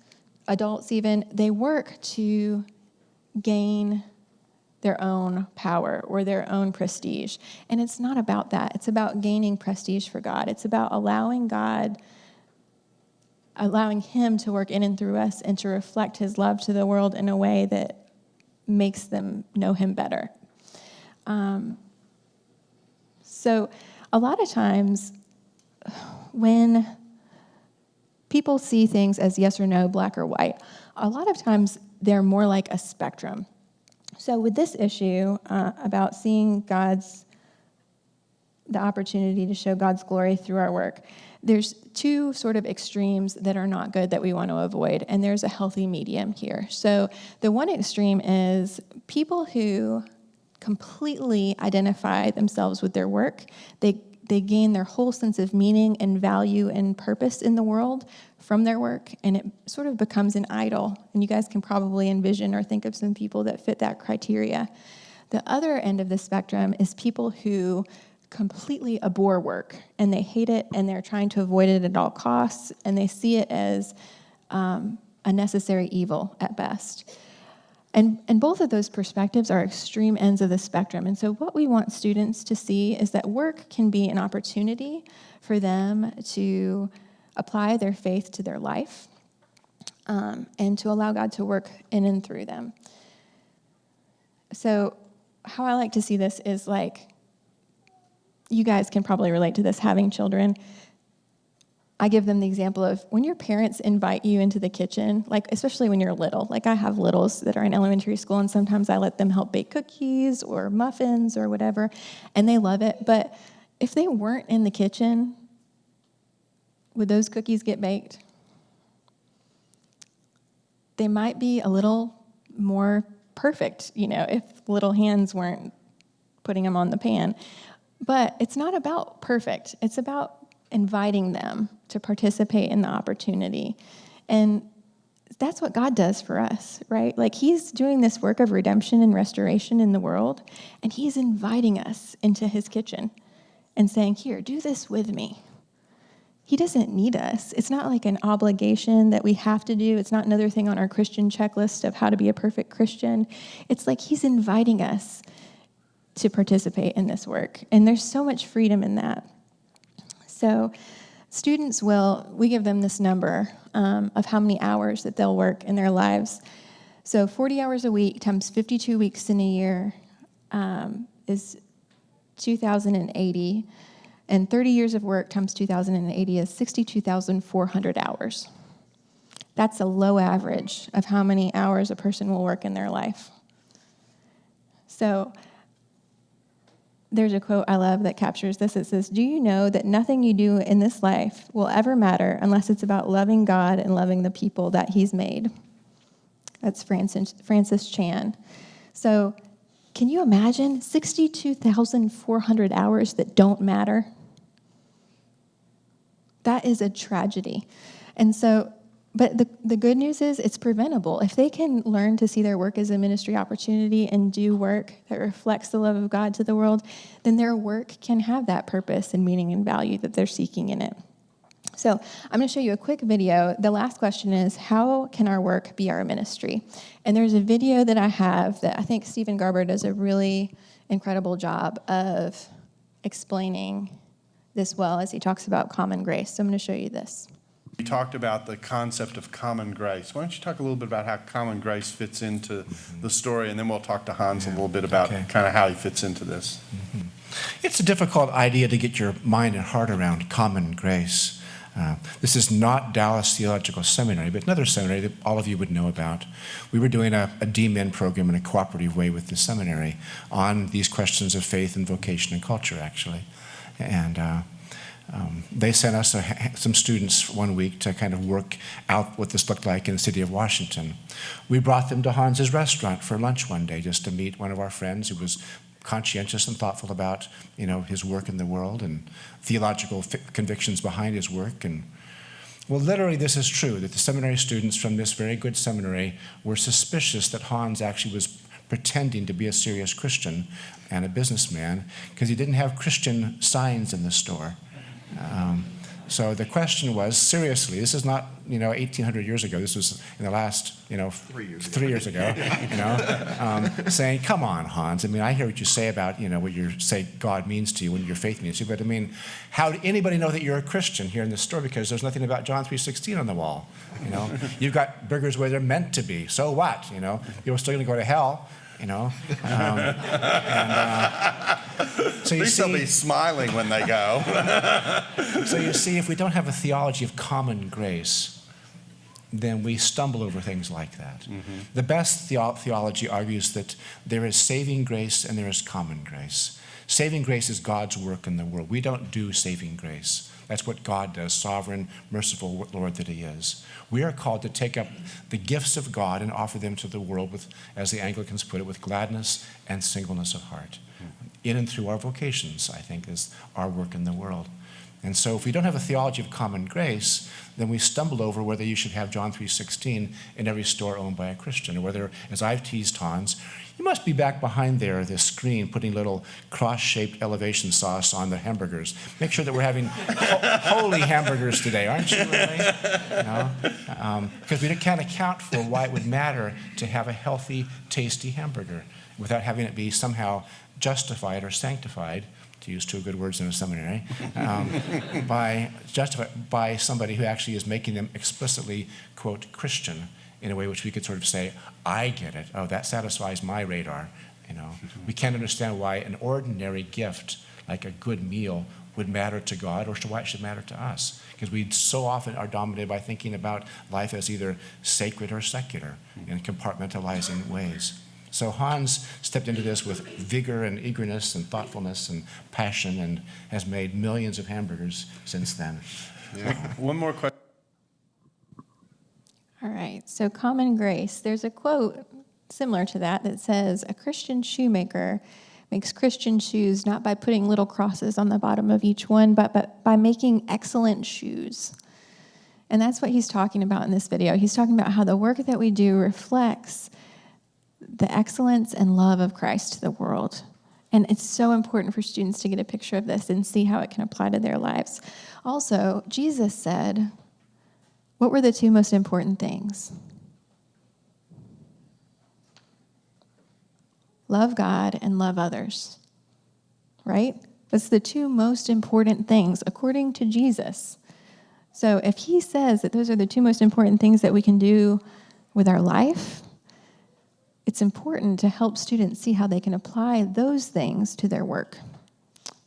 adults even, they work to gain their own power or their own prestige. And it's not about that. It's about gaining prestige for God. It's about allowing him to work in and through us and to reflect his love to the world in a way that makes them know him better. So a lot of times when people see things as yes or no, black or white, a lot of times they're more like a spectrum. So with this issue about seeing the opportunity to show God's glory through our work, there's two sort of extremes that are not good that we want to avoid, and there's a healthy medium here. So the one extreme is people who completely identify themselves with their work. They gain their whole sense of meaning and value and purpose in the world from their work, and it sort of becomes an idol. And you guys can probably envision or think of some people that fit that criteria. The other end of the spectrum is people who completely abhor work, and they hate it, and they're trying to avoid it at all costs, and they see it as a necessary evil at best. And both of those perspectives are extreme ends of the spectrum. And so what we want students to see is that work can be an opportunity for them to apply their faith to their life and to allow God to work in and through them. So how I like to see this is like, you guys can probably relate to this, having children. I give them the example of when your parents invite you into the kitchen, like especially when you're little. Like I have littles that are in elementary school, and sometimes I let them help bake cookies or muffins or whatever, and they love it. But if they weren't in the kitchen, would those cookies get baked? They might be a little more perfect, if little hands weren't putting them on the pan. But it's not about perfect. It's about inviting them to participate in the opportunity. And that's what God does for us, right? Like he's doing this work of redemption and restoration in the world, and he's inviting us into his kitchen and saying, here, do this with me. He doesn't need us. It's not like an obligation that we have to do. It's not another thing on our Christian checklist of how to be a perfect Christian. It's like he's inviting us to participate in this work. And there's so much freedom in that. So students we give them this number of how many hours that they'll work in their lives. So 40 hours a week times 52 weeks in a year is 2,080. And 30 years of work times 2,080 is 62,400 hours. That's a low average of how many hours a person will work in their life. So there's a quote I love that captures this. It says, do you know that nothing you do in this life will ever matter unless it's about loving God and loving the people that he's made? That's Francis Chan. So can you imagine 62,400 hours that don't matter? That is a tragedy. And so But the good news is it's preventable. If they can learn to see their work as a ministry opportunity and do work that reflects the love of God to the world, then their work can have that purpose and meaning and value that they're seeking in it. So I'm going to show you a quick video. The last question is, how can our work be our ministry? And there's a video that I have that I think Stephen Garber does a really incredible job of explaining this well as he talks about common grace. So I'm going to show you this. You talked about the concept of common grace. Why don't you talk a little bit about how common grace fits into the story, and then we'll talk to Hans a little bit about kind of how he fits into this. It's a difficult idea to get your mind and heart around common grace. This is not Dallas Theological Seminary, but another seminary that all of you would know about. We were doing a D-Min program in a cooperative way with the seminary on these questions of faith and vocation and culture, actually. And they sent us some students one week to kind of work out what this looked like in the city of Washington. We brought them to Hans's restaurant for lunch one day just to meet one of our friends who was conscientious and thoughtful about, his work in the world and theological convictions behind his work. And well, literally, this is true, that the seminary students from this very good seminary were suspicious that Hans actually was pretending to be a serious Christian and a businessman because he didn't have Christian signs in the store. So the question was, seriously, this is not, 1,800 years ago. This was in the last, 3 years ago, saying, come on, Hans. I hear what you say about, what you say God means to you and your faith means to you. But how did anybody know that you're a Christian here in this store? Because there's nothing about John 3:16 on the wall. You've got burgers where they're meant to be. So what? You're still going to go to hell. So At least they'll be smiling when they go. So you see, if we don't have a theology of common grace, then we stumble over things like that. Mm-hmm. The best theology argues that there is saving grace and there is common grace. Saving grace is God's work in the world. We don't do saving grace. That's what God does, sovereign, merciful Lord that he is. We are called to take up the gifts of God and offer them to the world with, as the Anglicans put it, with gladness and singleness of heart. In and through our vocations, I think, is our work in the world. And so if we don't have a theology of common grace, then we stumble over whether you should have John 3:16 in every store owned by a Christian, or whether, as I've teased Hans, you must be back behind there, this screen, putting little cross-shaped elevation sauce on the hamburgers. Make sure that we're having holy hamburgers today, aren't you, really? Because we can't account for why it would matter to have a healthy, tasty hamburger without having it be somehow justified or sanctified, to use two good words in a seminary, by somebody who actually is making them explicitly, quote, Christian, in a way which we could sort of say, I get it. Oh, that satisfies my radar. We can't understand why an ordinary gift, like a good meal, would matter to God, or why it should matter to us. Because we so often are dominated by thinking about life as either sacred or secular in compartmentalizing ways. So Hans stepped into this with vigor and eagerness and thoughtfulness and passion and has made millions of hamburgers since then. Yeah. One more question. All right, so common grace. There's a quote similar to that says, a Christian shoemaker makes Christian shoes not by putting little crosses on the bottom of each one, but by making excellent shoes. And that's what he's talking about in this video. He's talking about how the work that we do reflects the excellence and love of Christ to the world. And it's so important for students to get a picture of this and see how it can apply to their lives. Also, Jesus said, what were the two most important things? Love God and love others, right? That's the two most important things according to Jesus. So if he says that those are the two most important things that we can do with our life, it's important to help students see how they can apply those things to their work.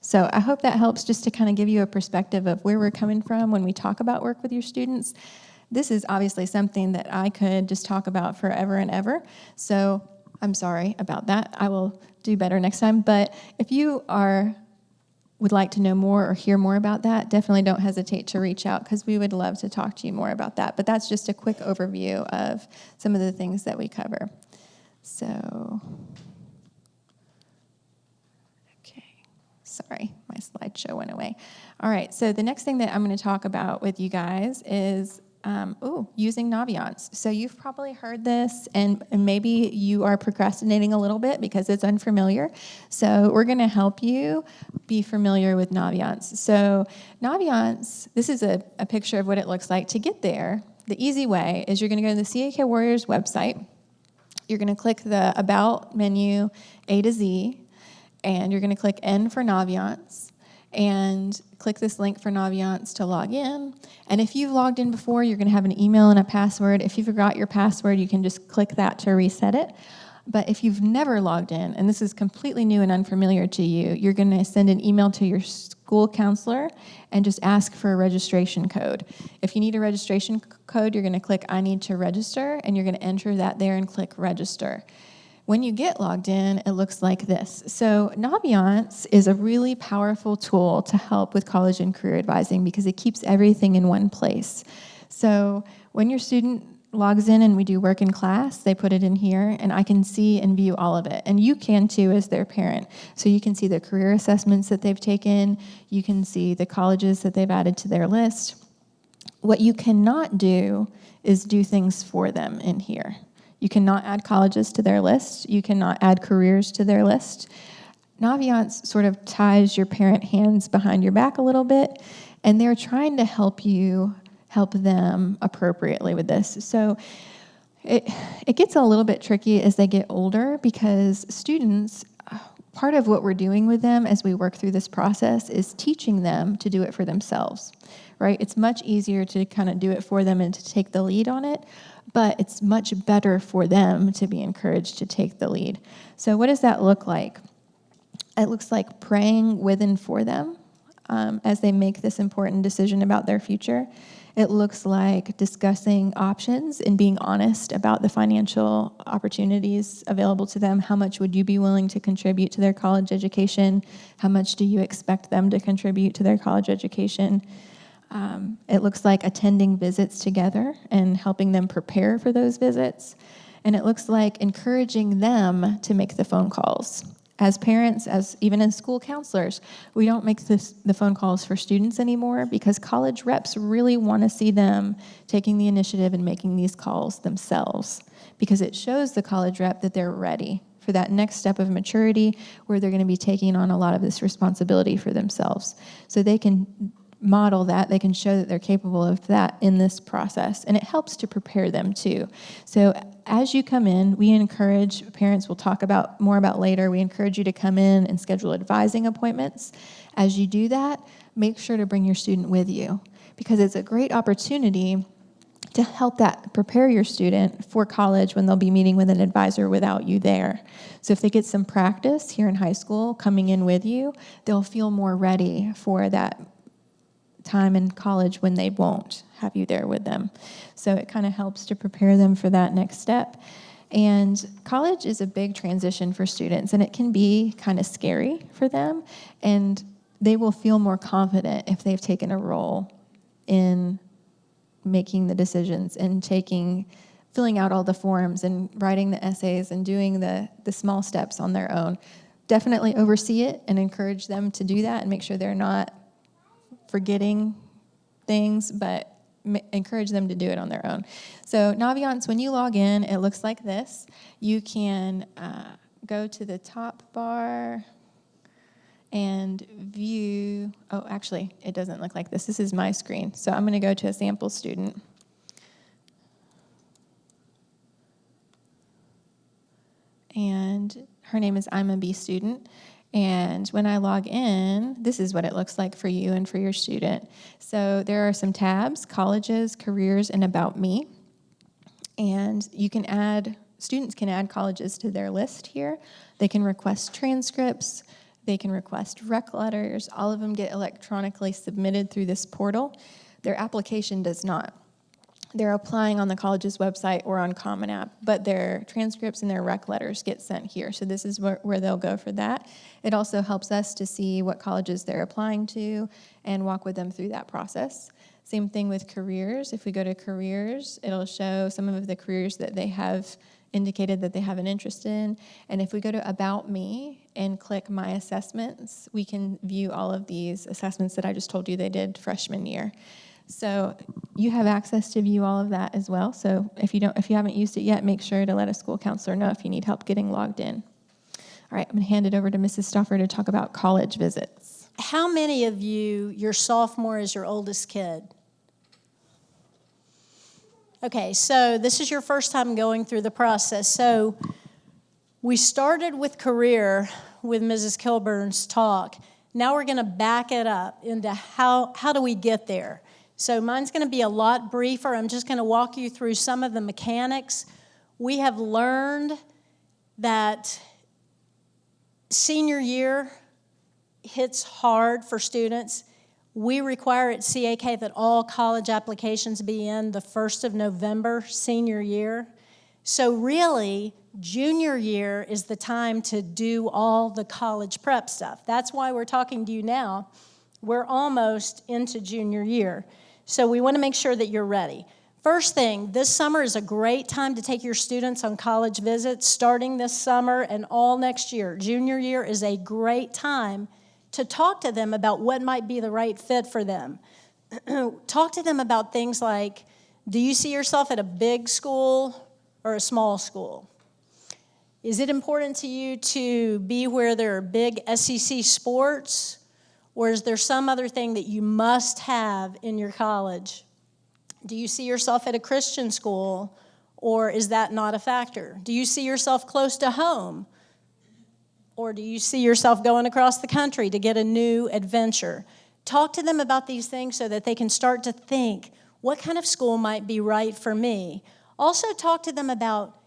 So I hope that helps just to kind of give you a perspective of where we're coming from when we talk about work with your students. This is obviously something that I could just talk about forever and ever. So I'm sorry about that. I will do better next time. But if you would like to know more or hear more about that, definitely don't hesitate to reach out because we would love to talk to you more about that. But that's just a quick overview of some of the things that we cover. So, okay, sorry, my slideshow went away. All right, so the next thing that I'm going to talk about with you guys is using Naviance. So you've probably heard this, and maybe you are procrastinating a little bit because it's unfamiliar. So we're going to help you be familiar with Naviance. So Naviance, this is a picture of what it looks like. To get there, the easy way is you're going to go to the CAK Warriors website. You're going to click the About menu, A to Z, and you're going to click N for Naviance, and click this link for Naviance to log in. And if you've logged in before, you're going to have an email and a password. If you forgot your password, you can just click that to reset it. But if you've never logged in, and this is completely new and unfamiliar to you, you're going to send an email to your school counselor and just ask for a registration code. If you need a registration code, you're going to click I need to register, and you're going to enter that there and click register. When you get logged in, it looks like this. So Naviance is a really powerful tool to help with college and career advising because it keeps everything in one place. So when your student logs in and we do work in class, they put it in here, and I can see and view all of it. And you can too as their parent. So you can see the career assessments that they've taken. You can see the colleges that they've added to their list. What you cannot do is do things for them in here. You cannot add colleges to their list. You cannot add careers to their list. Naviance sort of ties your parent hands behind your back a little bit, and they're trying to help you help them appropriately with this. So it gets a little bit tricky as they get older because students, part of what we're doing with them as we work through this process is teaching them to do it for themselves, right? It's much easier to kind of do it for them and to take the lead on it, but it's much better for them to be encouraged to take the lead. So what does that look like? It looks like praying with and for them as they make this important decision about their future. It looks like discussing options and being honest about the financial opportunities available to them. How much would you be willing to contribute to their college education? How much do you expect them to contribute to their college education? It looks like attending visits together and helping them prepare for those visits. And it looks like encouraging them to make the phone calls. As parents, even as school counselors, we don't make the phone calls for students anymore because college reps really want to see them taking the initiative and making these calls themselves because it shows the college rep that they're ready for that next step of maturity where they're going to be taking on a lot of this responsibility for themselves. So they can model that, they can show that they're capable of that in this process, and it helps to prepare them too. So as you come in, we encourage, parents will talk more about later, we encourage you to come in and schedule advising appointments. As you do that, make sure to bring your student with you because it's a great opportunity to help that prepare your student for college when they'll be meeting with an advisor without you there. So if they get some practice here in high school coming in with you, they'll feel more ready for that time in college when they won't have you there with them. So it kind of helps to prepare them for that next step. And college is a big transition for students, and it can be kind of scary for them, and they will feel more confident if they've taken a role in making the decisions and filling out all the forms and writing the essays and doing the small steps on their own. Definitely oversee it and encourage them to do that and make sure they're not forgetting things, but encourage them to do it on their own. So Naviance, when you log in, it looks like this. You can go to the top bar and view, actually, it doesn't look like this. This is my screen. So I'm going to go to a sample student. And her name is I'm a B student. And when I log in, this is what it looks like for you and for your student. So there are some tabs, colleges, careers, and about me. And students can add colleges to their list here. They can request transcripts. They can request rec letters. All of them get electronically submitted through this portal. Their application does not. They're applying on the college's website or on Common App, but their transcripts and their rec letters get sent here. So this is where they'll go for that. It also helps us to see what colleges they're applying to and walk with them through that process. Same thing with careers. If we go to careers, it'll show some of the careers that they have indicated that they have an interest in. And if we go to About Me and click My Assessments, we can view all of these assessments that I just told you they did freshman year. So you have access to view all of that as well. So if you haven't used it yet, make sure to let a school counselor know if you need help getting logged in. All right, I'm going to hand it over to Mrs. Stauffer to talk about college visits. How many of you, your sophomore is your oldest kid? Okay, so this is your first time going through the process. So we started with career with Mrs. Kilburn's talk. Now we're going to back it up into how do we get there. So mine's going to be a lot briefer. I'm just going to walk you through some of the mechanics. We have learned that senior year hits hard for students. We require at CAK that all college applications be in the 1st of November, senior year. So really, junior year is the time to do all the college prep stuff. That's why we're talking to you now. We're almost into junior year. So we want to make sure that you're ready. First thing, this summer is a great time to take your students on college visits, starting this summer and all next year. Junior year is a great time to talk to them about what might be the right fit for them. Talk to them about things like, do you see yourself at a big school or a small school? Is it important to you to be where there are big SEC sports, or is there some other thing that you must have in your college? Do you see yourself at a Christian school, or is that not a factor? Do you see yourself close to home? Or do you see yourself going across the country to get a new adventure? Talk to them about these things so that they can start to think, what kind of school might be right for me? Also talk to them about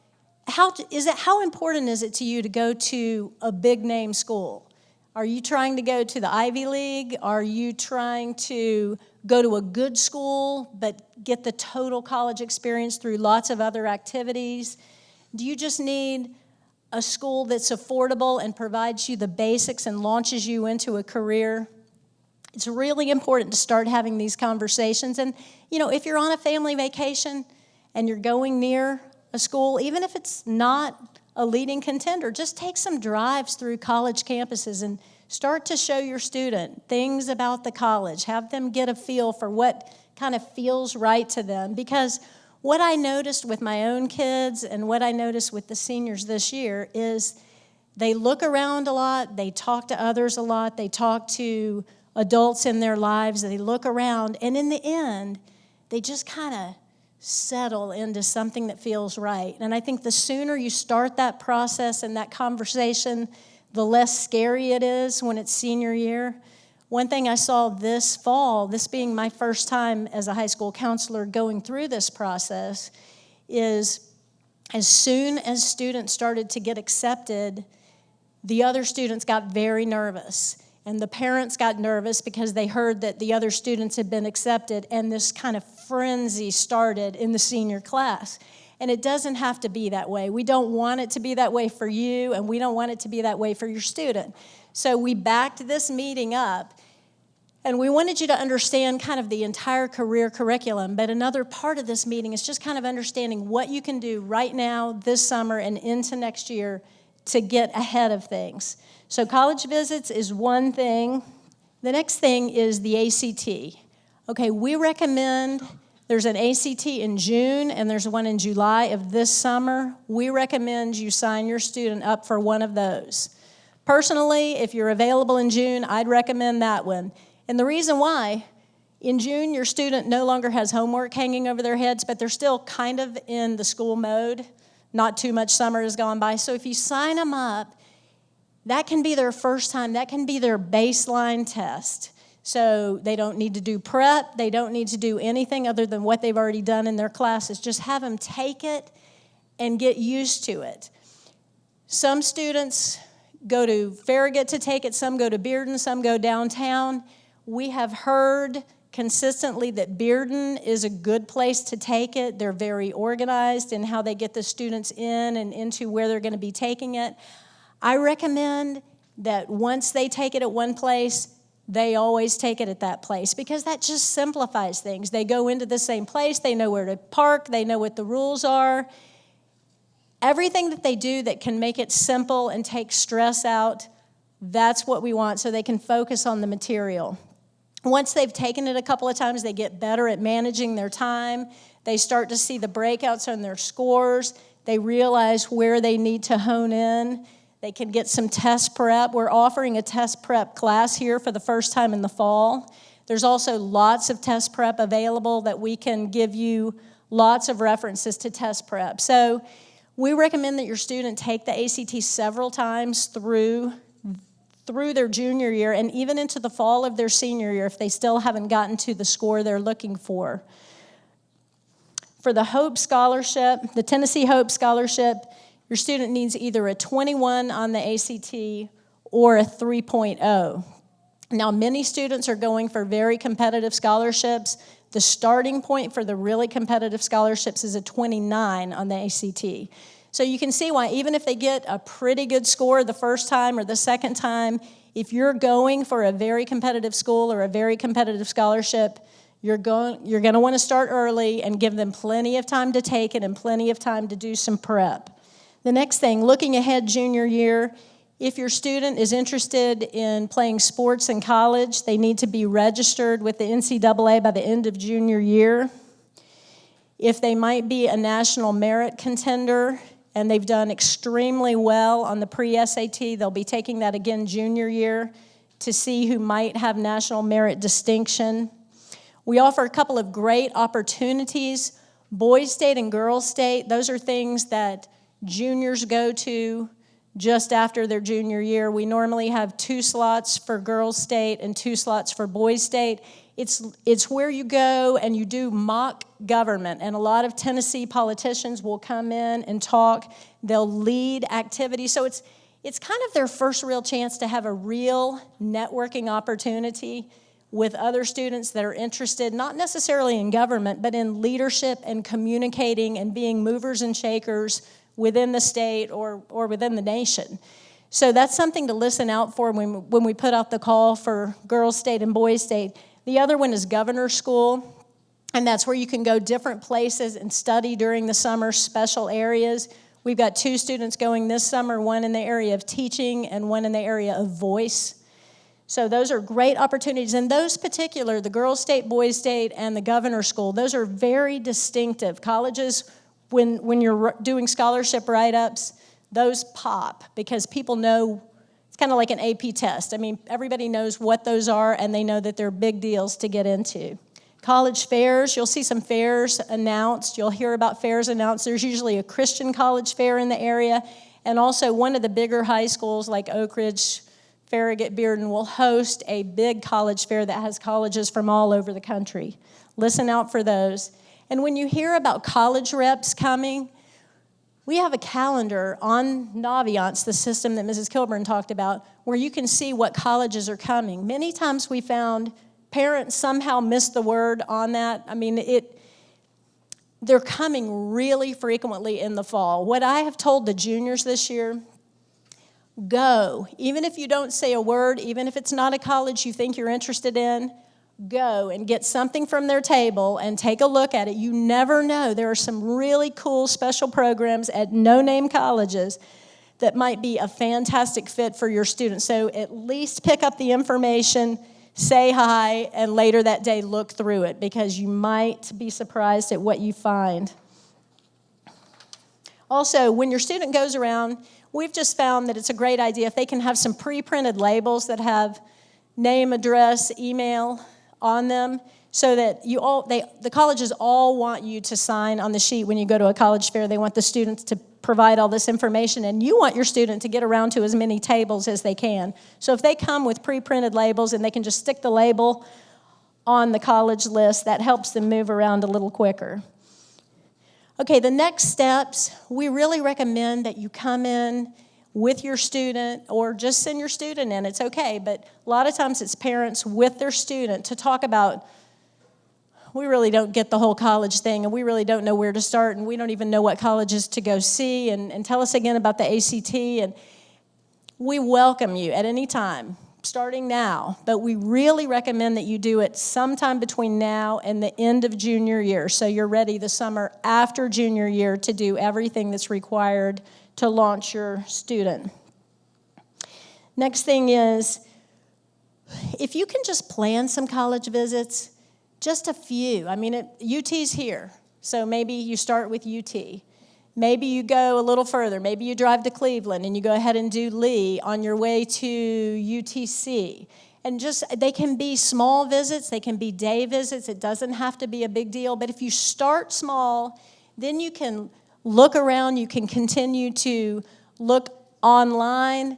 how important is it to you to go to a big name school? Are you trying to go to the Ivy League? Are you trying to go to a good school but get the total college experience through lots of other activities? Do you just need a school that's affordable and provides you the basics and launches you into a career? It's really important to start having these conversations. And, if you're on a family vacation and you're going near a school, even if it's not a leading contender, just take some drives through college campuses and start to show your student things about the college. Have them get a feel for what kind of feels right to them. Because what I noticed with my own kids and what I noticed with the seniors this year is they look around a lot, they talk to others a lot, they talk to adults in their lives, they look around, and in the end, they just kind of settle into something that feels right. And I think the sooner you start that process and that conversation, the less scary it is when it's senior year. One thing I saw this fall, this being my first time as a high school counselor going through this process, is as soon as students started to get accepted, the other students got very nervous. And the parents got nervous because they heard that the other students had been accepted, and this kind of frenzy started in the senior class. And it doesn't have to be that way. We don't want it to be that way for you, and we don't want it to be that way for your student. So we backed this meeting up, and we wanted you to understand kind of the entire career curriculum. But another part of this meeting is just kind of understanding what you can do right now, this summer, and into next year to get ahead of things. So college visits is one thing. The next thing is the ACT. Okay, we recommend, there's an ACT in June and there's one in July of this summer. We recommend you sign your student up for one of those. Personally, if you're available in June, I'd recommend that one. And the reason why, in June, your student no longer has homework hanging over their heads, but they're still kind of in the school mode. Not too much summer has gone by. So if you sign them up, that can be their first time. That can be their baseline test. So they don't need to do prep. They don't need to do anything other than what they've already done in their classes. Just have them take it and get used to it. Some students go to Farragut to take it. Some go to Bearden. Some go downtown. We have heard consistently that Bearden is a good place to take it. They're very organized in how they get the students in and into where they're going to be taking it. I recommend that once they take it at one place, they always take it at that place because that just simplifies things. They go into the same place, they know where to park, they know what the rules are. Everything that they do that can make it simple and take stress out, that's what we want so they can focus on the material. Once they've taken it a couple of times, they get better at managing their time. They start to see the breakouts on their scores. They realize where they need to hone in. They can get some test prep. We're offering a test prep class here for the first time in the fall. There's also lots of test prep available that we can give you lots of references to test prep. So we recommend that your student take the ACT several times through their junior year and even into the fall of their senior year if they still haven't gotten to the score they're looking for. For the Hope Scholarship, the Tennessee Hope Scholarship, your student needs either a 21 on the ACT or a 3.0. Now, many students are going for very competitive scholarships. The starting point for the really competitive scholarships is a 29 on the ACT. So you can see why even if they get a pretty good score the first time or the second time, if you're going for a very competitive school or a very competitive scholarship, you're going to want to start early and give them plenty of time to take it and plenty of time to do some prep. The next thing, looking ahead junior year, if your student is interested in playing sports in college, they need to be registered with the NCAA by the end of junior year. If they might be a national merit contender and they've done extremely well on the pre-SAT, they'll be taking that again junior year to see who might have national merit distinction. We offer a couple of great opportunities. Boys State and Girls State, those are things that juniors go to just after their junior year. We normally have 2 slots for Girls State and 2 slots for Boys State. It's where you go and you do mock government, and a lot of Tennessee politicians will come in and talk. They'll lead activities. So it's kind of their first real chance to have a real networking opportunity with other students that are interested, not necessarily in government, but in leadership and communicating and being movers and shakers within the state or within the nation. So that's something to listen out for when we put out the call for Girls State and Boys State. The other one is Governor's School, and that's where you can go different places and study during the summer, special areas. We've got 2 students going this summer, one in the area of teaching and one in the area of voice. So those are great opportunities. And those particular, the Girls State, Boys State, and the Governor's School, those are very distinctive. Colleges, when you're doing scholarship write-ups, those pop because people know. It's kind of like an AP test. I mean, everybody knows what those are, and they know that they're big deals to get into. College fairs, you'll see some fairs announced. You'll hear about fairs announced. There's usually a Christian college fair in the area, and also one of the bigger high schools like Oak Ridge, Farragut, Bearden will host a big college fair that has colleges from all over the country. Listen out for those. And when you hear about college reps coming, we have a calendar on Naviance, the system that Mrs. Kilburn talked about, where you can see what colleges are coming. Many times we found parents somehow missed the word on that. I mean, they're coming really frequently in the fall. What I have told the juniors this year, go. Even if you don't say a word, even if it's not a college you think you're interested in, go and get something from their table and take a look at it. You never know. There are some really cool special programs at no-name colleges that might be a fantastic fit for your students. So at least pick up the information, say hi, and later that day look through it because you might be surprised at what you find. Also, when your student goes around, we've just found that it's a great idea if they can have some pre-printed labels that have name, address, email on them so that the colleges all want you to sign on the sheet when you go to a college fair. They want the students to provide all this information, and you want your student to get around to as many tables as they can. So if they come with pre-printed labels and they can just stick the label on the college list, that helps them move around a little quicker. Okay, the next steps, we really recommend that you come in with your student or just send your student in. It's okay, but a lot of times it's parents with their student to talk about, we really don't get the whole college thing and we really don't know where to start and we don't even know what colleges to go see and tell us again about the ACT. And we welcome you at any time, starting now, but we really recommend that you do it sometime between now and the end of junior year so you're ready the summer after junior year to do everything that's required to launch your student. Next thing is, if you can just plan some college visits, just a few. I mean, UT's here, so maybe you start with UT. Maybe you go a little further. Maybe you drive to Cleveland and you go ahead and do Lee on your way to UTC. And they can be small visits, they can be day visits. It doesn't have to be a big deal. But if you start small, then you can look around, you can continue to look online.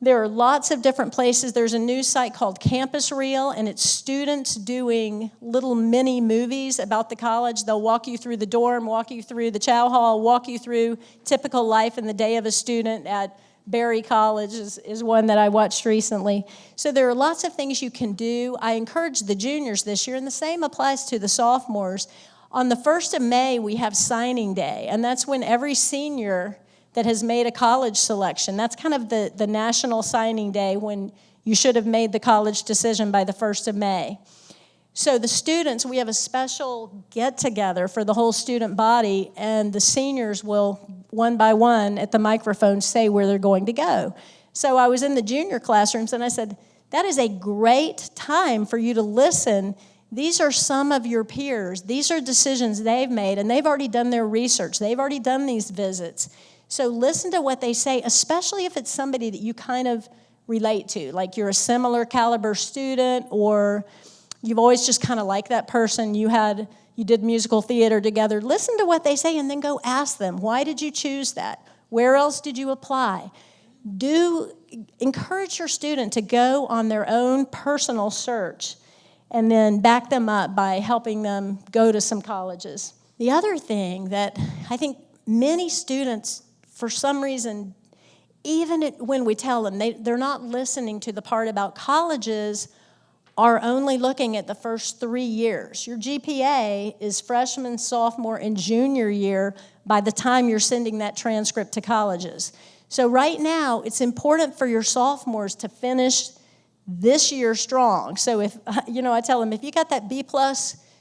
There are lots of different places. There's a new site called Campus Reel, and it's students doing little mini movies about the college. They'll walk you through the dorm, walk you through the chow hall, walk you through typical life in the day of a student at Berry College is one that I watched recently. So there are lots of things you can do. I encourage the juniors this year, and the same applies to the sophomores. On the 1st of May, we have signing day, and that's when every senior that has made a college selection, that's kind of the national signing day when you should have made the college decision by the 1st of May. So the students, we have a special get-together for the whole student body, and the seniors will, one by one, at the microphone say where they're going to go. So I was in the junior classrooms, and I said, that is a great time for you to listen. These are some of your peers. These are decisions they've made, and they've already done their research. They've already done these visits. So listen to what they say, especially if it's somebody that you kind of relate to, like you're a similar caliber student, or you've always just kind of liked that person. You did musical theater together. Listen to what they say and then go ask them, why did you choose that? Where else did you apply? Encourage your student to go on their own personal search and then back them up by helping them go to some colleges. The other thing that I think many students, for some reason, even when we tell them, they're not listening to the part about colleges are only looking at the first 3 years. Your GPA is freshman, sophomore, and junior year by the time you're sending that transcript to colleges. So right now, it's important for your sophomores to finish this year strong. So if, I tell them, if you got that B+,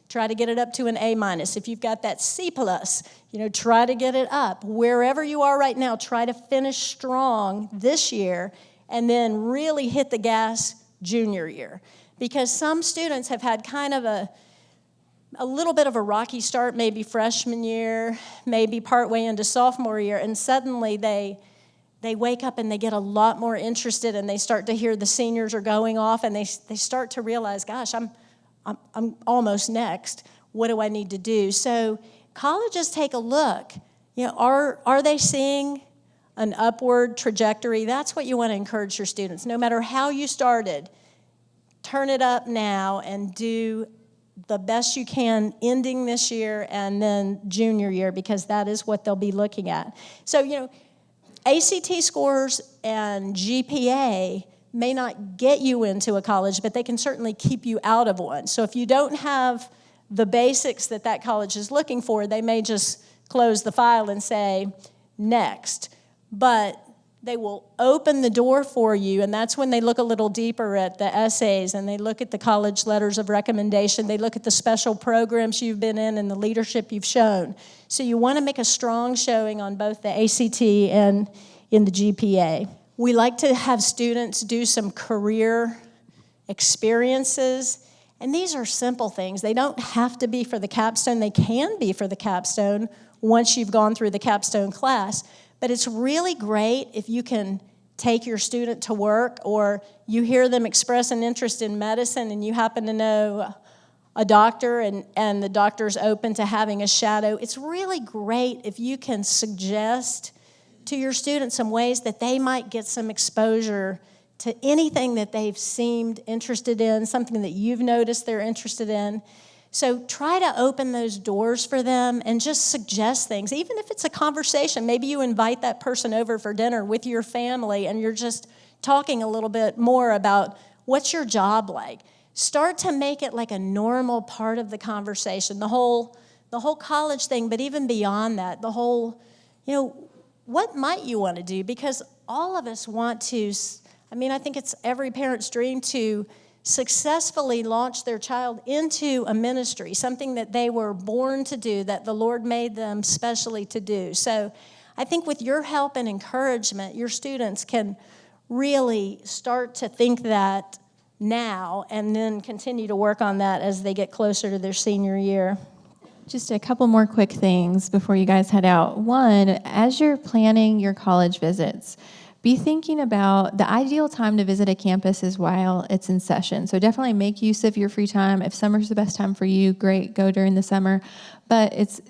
try to get it up to an A-. If you've got that C+, try to get it up. Wherever you are right now, try to finish strong this year and then really hit the gas junior year. Because some students have had kind of a little bit of a rocky start, maybe freshman year, maybe partway into sophomore year, and suddenly they wake up and they get a lot more interested and they start to hear the seniors are going off and they start to realize, gosh, I'm almost next. What do I need to do? So colleges take a look. Are they seeing an upward trajectory? That's what you want to encourage your students. No matter how you started, turn it up now and do the best you can ending this year and then junior year, because that is what they'll be looking at. So, ACT scores and GPA may not get you into a college, but they can certainly keep you out of one. So if you don't have the basics that college is looking for, they may just close the file and say, next. But they will open the door for you, and that's when they look a little deeper at the essays, and they look at the college letters of recommendation. They look at the special programs you've been in and the leadership you've shown. So you want to make a strong showing on both the ACT and in the GPA. We like to have students do some career experiences, and these are simple things. They don't have to be for the capstone. They can be for the capstone once you've gone through the capstone class. But it's really great if you can take your student to work, or you hear them express an interest in medicine and you happen to know a doctor and the doctor's open to having a shadow. It's really great if you can suggest to your students some ways that they might get some exposure to anything that they've seemed interested in, something that you've noticed they're interested in. So try to open those doors for them and just suggest things, even if it's a conversation. Maybe you invite that person over for dinner with your family and you're just talking a little bit more about what's your job like. Start to make it like a normal part of the conversation, the whole college thing, but even beyond that, the whole, what might you want to do? Because all of us want to, I think it's every parent's dream to successfully launch their child into a ministry, something that they were born to do, that the Lord made them specially to do. So I think with your help and encouragement, your students can really start to think that now and then continue to work on that as they get closer to their senior year. Just a couple more quick things before you guys head out. One, as you're planning your college visits, be thinking about the ideal time to visit a campus is while it's in session. So definitely make use of your free time. If summer's the best time for you, great, go during the summer. But it's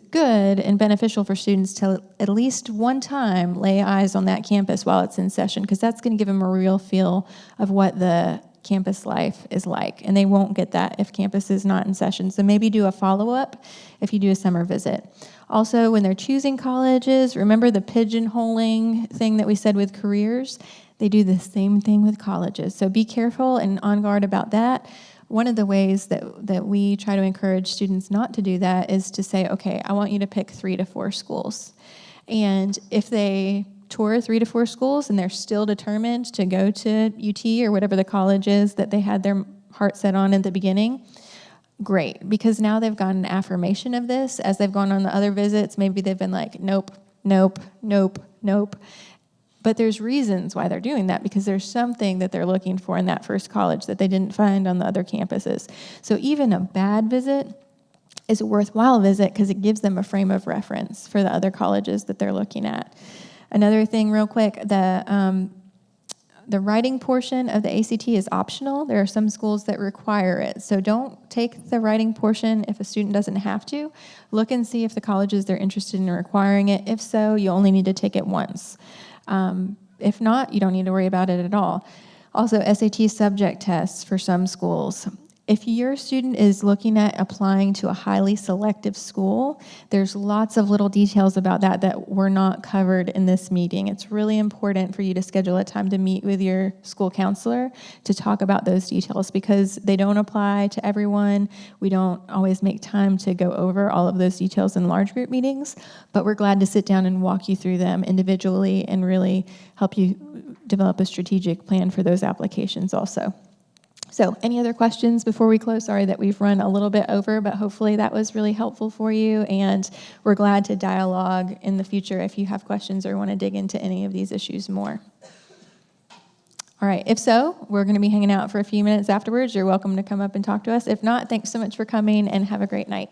good and beneficial for students to at least one time lay eyes on that campus while it's in session, because that's going to give them a real feel of what the campus life is like, and they won't get that if campus is not in session. So maybe do a follow-up if you do a summer visit. Also, when they're choosing colleges, remember the pigeonholing thing that we said with careers? They do the same thing with colleges. So be careful and on guard about that. One of the ways that we try to encourage students not to do that is to say, okay, I want you to pick 3 to 4 schools. And if they tour 3 to 4 schools and they're still determined to go to UT or whatever the college is that they had their heart set on at the beginning, great, because now they've gotten an affirmation of this. As they've gone on the other visits, maybe they've been like, nope, nope, nope, nope. But there's reasons why they're doing that, because there's something that they're looking for in that first college that they didn't find on the other campuses. So even a bad visit is a worthwhile visit because it gives them a frame of reference for the other colleges that they're looking at. Another thing real quick, the writing portion of the ACT is optional. There are some schools that require it. So don't take the writing portion if a student doesn't have to. Look and see if the colleges they're interested in requiring it. If so, you only need to take it once. If not, you don't need to worry about it at all. Also, SAT subject tests for some schools. If your student is looking at applying to a highly selective school, there's lots of little details about that were not covered in this meeting. It's really important for you to schedule a time to meet with your school counselor to talk about those details, because they don't apply to everyone. We don't always make time to go over all of those details in large group meetings, but we're glad to sit down and walk you through them individually and really help you develop a strategic plan for those applications also. So any other questions before we close? Sorry that we've run a little bit over, but hopefully that was really helpful for you, and we're glad to dialogue in the future if you have questions or want to dig into any of these issues more. All right, if so, we're going to be hanging out for a few minutes afterwards. You're welcome to come up and talk to us. If not, thanks so much for coming, and have a great night.